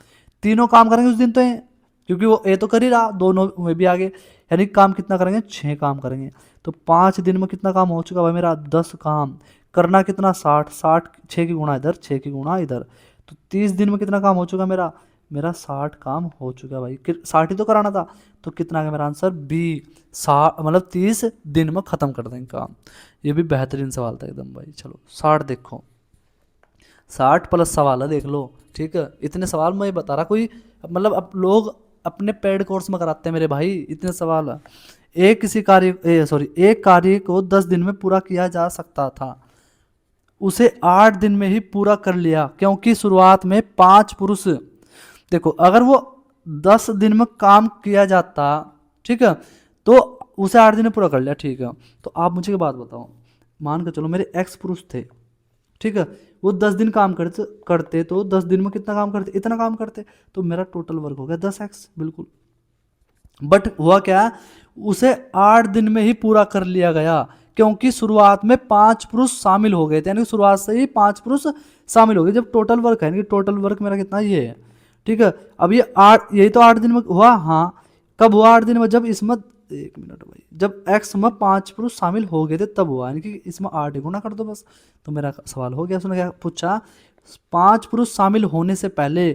तीनों काम करेंगे उस दिन तो ये, क्योंकि वो ए तो कर ही रहा, दोनों में भी आगे, यानी काम कितना करेंगे 6 काम करेंगे। तो 5 दिन में कितना काम हो चुका भाई मेरा 10 काम, करना कितना 60, 60 6 की गुणा इधर 6 की गुणा इधर, तो 30 दिन में कितना काम हो चुका मेरा मेरा 60 काम हो चुका भाई, 60 ही तो कराना था, तो कितना आ गया मेरा आंसर बी, 60 मतलब 30 दिन में खत्म कर देंगे काम। ये भी बेहतरीन सवाल था एकदम भाई। चलो 60 देखो, 60 प्लस सवाल है देख लो, ठीक है, इतने सवाल मैं बता रहा, कोई मतलब अब लोग अपने पेड कोर्स में कराते हैं मेरे भाई, इतने सवाल है। एक कार्य को 10 दिन में पूरा किया जा सकता था, उसे 8 दिन में ही पूरा कर लिया, क्योंकि शुरुआत में 5 पुरुष, देखो अगर वो 10 दिन में काम किया जाता, ठीक है, तो उसे 8 दिन में पूरा कर लिया, ठीक है। तो आप मुझे एक बात बताओ, मान के चलो मेरे एक्स पुरुष थे, ठीक है, वो 10 दिन काम करते तो 10 दिन में कितना काम करते, इतना काम करते, तो मेरा टोटल वर्क हो गया 10x बिल्कुल। बट हुआ क्या, उसे 8 दिन में ही पूरा कर लिया गया, क्योंकि शुरुआत में 5 पुरुष शामिल हो गए थे, यानी शुरुआत से ही 5 पुरुष शामिल हो गए। जब टोटल वर्क है, यानी टोटल वर्क मेरा कितना ये है, ठीक है। अब ये 8, यही तो 8 दिन में हुआ, हाँ कब हुआ 8 दिन में, जब इसमें 1 मिनट भाई, जब x में 5 पुरुष शामिल हो गए थे तब हुआ, यानी कि इसमें 8 गुना कर दो बस, तो मेरा सवाल हो गया। उसने क्या पूछा, 5 पुरुष शामिल होने से पहले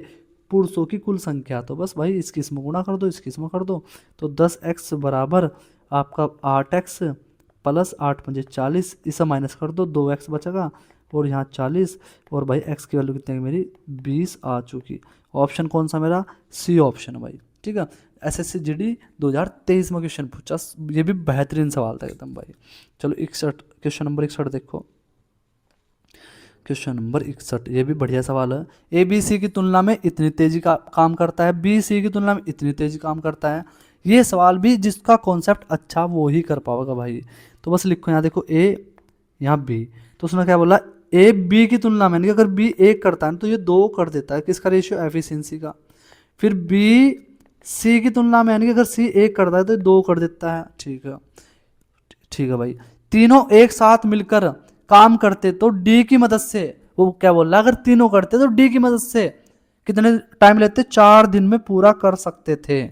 पुरुषों की कुल संख्या, तो बस भाई इसकी इसमें गुणा कर दो, इसकी इसमें कर दो, तो 10x बराबर आपका 8x प्लस 8 × 5 = 40, इसे माइनस कर दो, 2x बचेगा और यहाँ 40, और भाई x की वैल्यू कितनी है मेरी 20 आ चुकी। ऑप्शन कौन सा मेरा, सी ऑप्शन है भाई, ठीक है। SSC GD 2023 में क्वेश्चन पूछा, ये भी बेहतरीन सवाल था एकदम भाई। चलो 61, क्वेश्चन नंबर 61 देखो, क्वेश्चन नंबर 61, ये भी बढ़िया सवाल है। ए बी सी की तुलना में इतनी तेजी का काम करता है, बी सी की तुलना में इतनी तेजी काम करता है। ये सवाल भी जिसका कॉन्सेप्ट अच्छा वो ही कर पाएगा भाई। तो बस लिखो यहाँ देखो ए, यहाँ बी, तो उसने क्या बोला, ए बी की तुलना में, अगर बी 1 करता है तो ये 2 कर देता है, किसका रेशियो, एफिशिएंसी का। फिर बी सी की तुलना में, यानी कि अगर सी 1 करता है तो 2 कर देता है, ठीक है, ठीक है भाई, तीनों एक साथ मिलकर काम करते तो डी की मदद से, वो क्या बोल रहा है, अगर तीनों करते तो डी की मदद से कितने टाइम लेते, 4 दिन में पूरा कर सकते थे।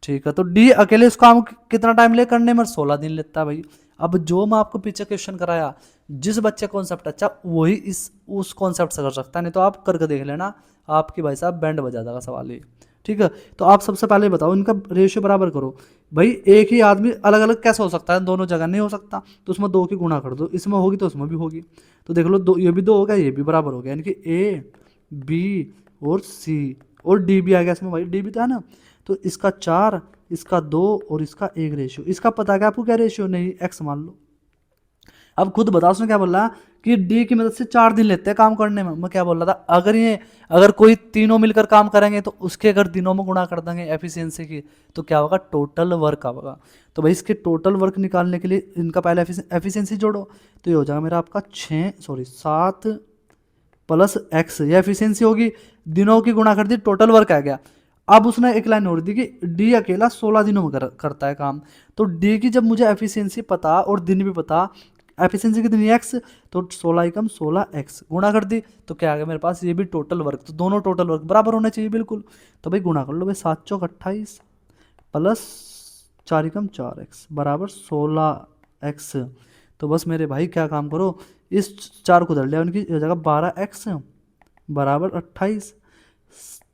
ठीक है, तो डी अकेले इस काम को कितना टाइम ले करने में, 16 दिन लेता है भाई। अब जो मैं आपको पीछे क्वेश्चन कराया, जिस बच्चे कॉन्सेप्ट अच्छा वही इस उस कॉन्सेप्ट से कर सकता है, नहीं तो आप करके देख लेना, आपकी भाई साहब बैंड बजा देगा सवाल ये। ठीक है, तो आप सबसे पहले बताओ इनका रेशियो बराबर करो। भाई एक ही आदमी अलग अलग कैसे हो सकता है, दोनों जगह नहीं हो सकता, तो उसमें 2 की गुणा कर दो, इसमें होगी तो उसमें भी होगी। तो देख लो, दो ये भी 2 हो गया, ये भी बराबर हो गया, यानी कि ए बी और सी और डी भी आ गया इसमें भाई, डी भी तो है ना। तो इसका 4, इसका 2 और इसका 1 रेशियो, इसका पता क्या आपको, क्या रेशियो, नहीं एक्स मान लो। अब खुद बताओ उसने क्या बोला कि डी की मदद से 4 दिन लेते हैं काम करने में। मैं क्या बोल रहा था, अगर कोई तीनों मिलकर काम करेंगे तो उसके अगर दिनों में गुणा कर देंगे एफिशिएंसी की, तो क्या होगा, टोटल वर्क होगा। तो भाई इसके टोटल वर्क निकालने के लिए इनका पहले एफिशिएंसी जोड़ो, तो ये हो जाएगा मेरा आपका 7 प्लस एक्स, ये एफिशिएंसी होगी, दिनों की गुणा कर दी, टोटल वर्क आ गया। अब उसने एक लाइन और दी कि डी अकेला 16 दिनों में करता है काम। तो डी की जब मुझे एफिशिएंसी पता और दिन भी पता, एफिशिएंसी कितनी एक्स, तो 16 एकम 16 एक्स गुणा कर दी, तो क्या आ गया मेरे पास, ये भी टोटल वर्क, तो दोनों टोटल वर्क बराबर होने चाहिए बिल्कुल। तो भाई गुणा कर लो भाई, 7 चौक 28 प्लस 4 एकम 4 एक्स बराबर 16 एक्स। तो बस मेरे भाई क्या काम करो, इस 4 को धर लिया, उनकी जगह 12 एक्स बराबर 28,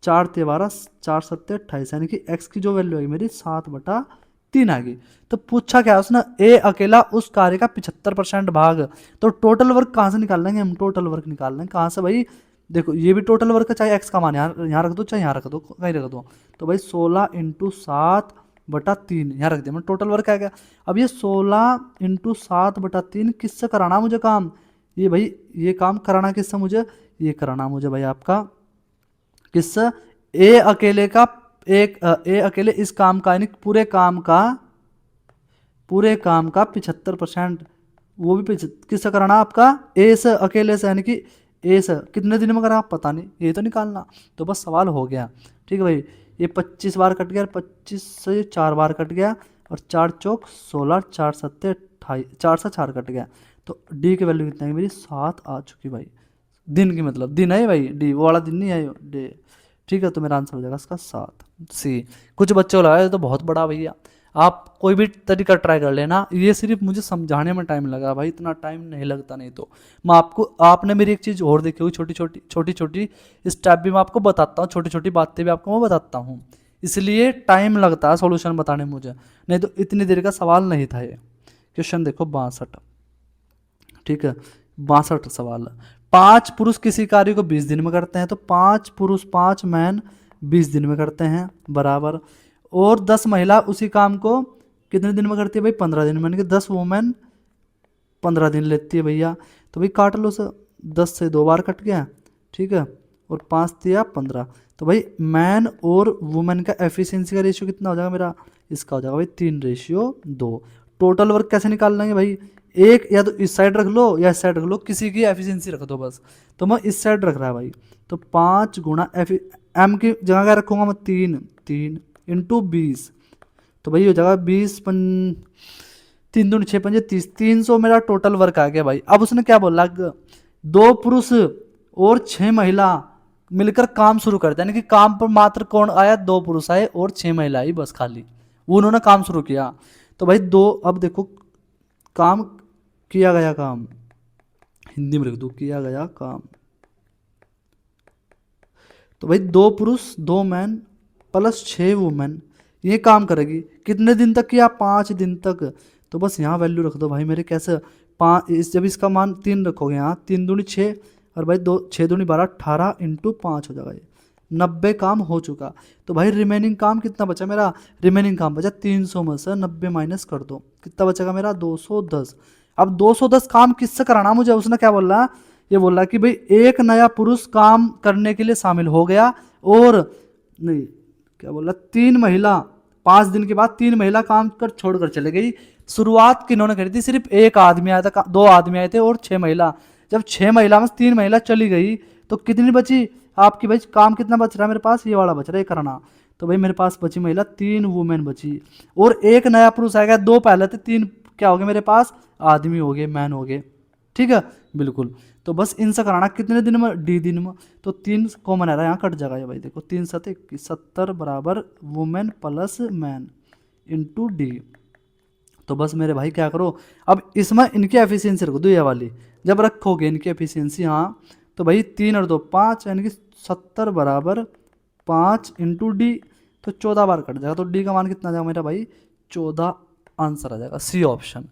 4 ते 12, 4 सत्ते 28, यानी कि एक्स की जो वैल्यू आई मेरी 7/3 आ गई। तो पूछा क्या उसने, ए अकेला उस कार्य का 75% भाग। तो टोटल वर्क कहाँ से निकाल लेंगे हम, टोटल वर्क निकाल लेंगे कहाँ से भाई, देखो ये भी टोटल वर्क है, चाहे एक्स का मान यहाँ रख दो, चाहे यहाँ रख दो, कहीं रख दो। तो भाई 16 × 7/3 यहाँ रख दिया, मैं टोटल वर्क आ गया। अब ये 16 × 7/3 किससे कराना मुझे काम, ये भाई ये काम कराना किससे मुझे, ये कराना मुझे भाई आपका किससे, ए अकेले का ए अकेले इस काम का, यानी पूरे काम का 75%, वो भी किससे कराना आपका, ए से अकेले से, यानी कि ए से कितने दिन में करा पता नहीं, ये तो निकालना। तो बस सवाल हो गया। ठीक है भाई, ये 25 बार कट गया, 25 से 4 बार कट गया, और 4 चौक 16, 4 सत्ते 28, 4 से 4 कट गया। तो डी की वैल्यू कितनी है मेरी, 7 आ चुकी भाई, दिन की मतलब दिन है भाई, डी वो वाला दिन नहीं है डे। ठीक है, तो मेरा आंसर हो जाएगा इसका 7 सी। कुछ बच्चों को लगा तो बहुत बड़ा भैया, आप कोई भी तरीका ट्राई कर लेना, ये सिर्फ मुझे समझाने में टाइम लगा भाई, इतना टाइम नहीं लगता। नहीं तो मैं आपको, आपने मेरी एक चीज़ और देखी हुई, छोटी छोटी स्टेप भी मैं आपको बताता हूँ, छोटी छोटी बातें भी आपको मैं बताता हूँ, इसलिए टाइम लगता है सॉल्यूशन बताने में मुझे, नहीं तो इतनी देर का सवाल नहीं था ये। क्वेश्चन देखो 62, ठीक है 62 सवाल, 5 पुरुष किसी कार्य को 20 दिन में करते हैं, तो 5 पुरुष 5 मैन 20 दिन में करते हैं बराबर, और 10 महिला उसी काम को कितने दिन में करती है भाई, 15 दिन में, यानी कि 10 वुमेन 15 दिन लेती है भैया। तो भाई काट लो सर, 10 से 2 बार कट गया, ठीक है, और 5 दिया 15। तो भाई मैन और वुमेन का एफिशिएंसी का रेशियो कितना हो जाएगा मेरा, इसका हो जाएगा भाई 3:2। टोटल वर्क कैसे निकाल लेंगे भाई, एक या तो इस साइड रख लो या इस साइड रख लो, किसी की एफिशिएंसी रख दो बस। तो मैं इस साइड रख रहा है भाई, तो 5 गुणा एम की जगह क्या रखूंगा मैं, 3 × 20। तो भाई हो जाएगा 20 3 दूनी 6 पंजे 30, 300 मेरा टोटल वर्क आ गया भाई। अब उसने क्या बोला, 2 पुरुष और 6 महिला मिलकर काम शुरू करते हैं, यानी कि काम पर मात्र कौन आया, 2 पुरुष आए और 6 महिला आई बस, खाली वो उन्होंने काम शुरू किया। तो भाई 2, अब देखो काम किया गया, काम हिंदी में लिख दो, किया गया काम। तो भाई 2 पुरुष 2 मैन प्लस 6 वुमेन ये काम करेगी, कितने दिन तक किया, 5 दिन तक। तो बस यहाँ वैल्यू रख दो भाई मेरे, कैसे 5, जब इसका मान 3 रखोगे यहाँ, 3 दूनी 6 और भाई 6 दूनी 12, 18 × 5 हो जाएगा, ये 90 काम हो चुका। तो भाई रिमेनिंग काम कितना बचा मेरा, रिमेनिंग काम बचा 300 में से 90 माइनस कर दो, कितना बचेगा मेरा 210। अब 210 काम किससे कराना मुझे, उसने क्या बोल रहा, ये बोल रहा कि भाई एक नया पुरुष काम करने के लिए शामिल हो गया, और नहीं क्या बोल रहा, 3 महिला 5 दिन के बाद 3 महिला काम कर छोड़कर चले गई। शुरुआत किन्होंने करी थी, सिर्फ एक आदमी आया था, 2 आदमी आए थे और 6 महिला। जब 6 महिला में 3 महिला चली गई तो कितनी बची आपकी भाई, काम कितना बच रहा है मेरे पास, ये वाला बच रहा है करना। तो भाई मेरे पास बची महिला 3 वुमेन बची, और एक नया पुरुष आएगा, 2 पहले थे, 3 क्या हो गया मेरे पास, आदमी हो गए, मैन हो गए, ठीक है बिल्कुल। तो बस इनसे कराना कितने दिन में, डी दिन में। तो 3 कॉमन आ रहा है, यहाँ कट जाएगा ये भाई, देखो 3 7 21, 70 बराबर women plus man into D. तो बस मेरे भाई क्या करो, अब इसमें इनकी एफिशिएंसी रखो दो, ये वाली जब रखोगे इनकी एफिशिएंसी, हाँ तो भाई 3 और 2 5, यानी कि 70 बराबर 5 इंटू डी। तो 14 बार कट जाएगा, तो डी का मान कितना आ जाएगा मेरा भाई, 14 आंसर आ जाएगा, सी ऑप्शन।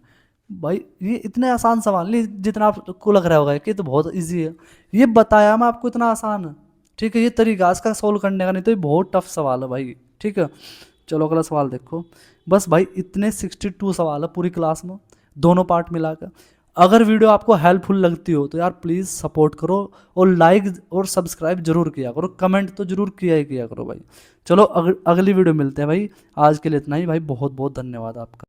भाई ये इतने आसान सवाल नहीं जितना आपको लग रहा होगा कि तो बहुत इजी है, ये बताया मैं आपको इतना आसान, ठीक है, ये तरीका इसका सोल्व करने का, नहीं तो ये बहुत टफ सवाल है भाई, ठीक है। चलो अगला सवाल देखो। बस भाई इतने 62 सवाल है पूरी क्लास में, दोनों पार्ट मिलाकर। अगर वीडियो आपको हेल्पफुल लगती हो तो यार प्लीज़ सपोर्ट करो, और लाइक और सब्सक्राइब जरूर किया करो, कमेंट तो जरूर किया ही किया करो भाई। चलो अगली वीडियो मिलते हैं भाई, आज के लिए इतना ही भाई, बहुत बहुत धन्यवाद आपका।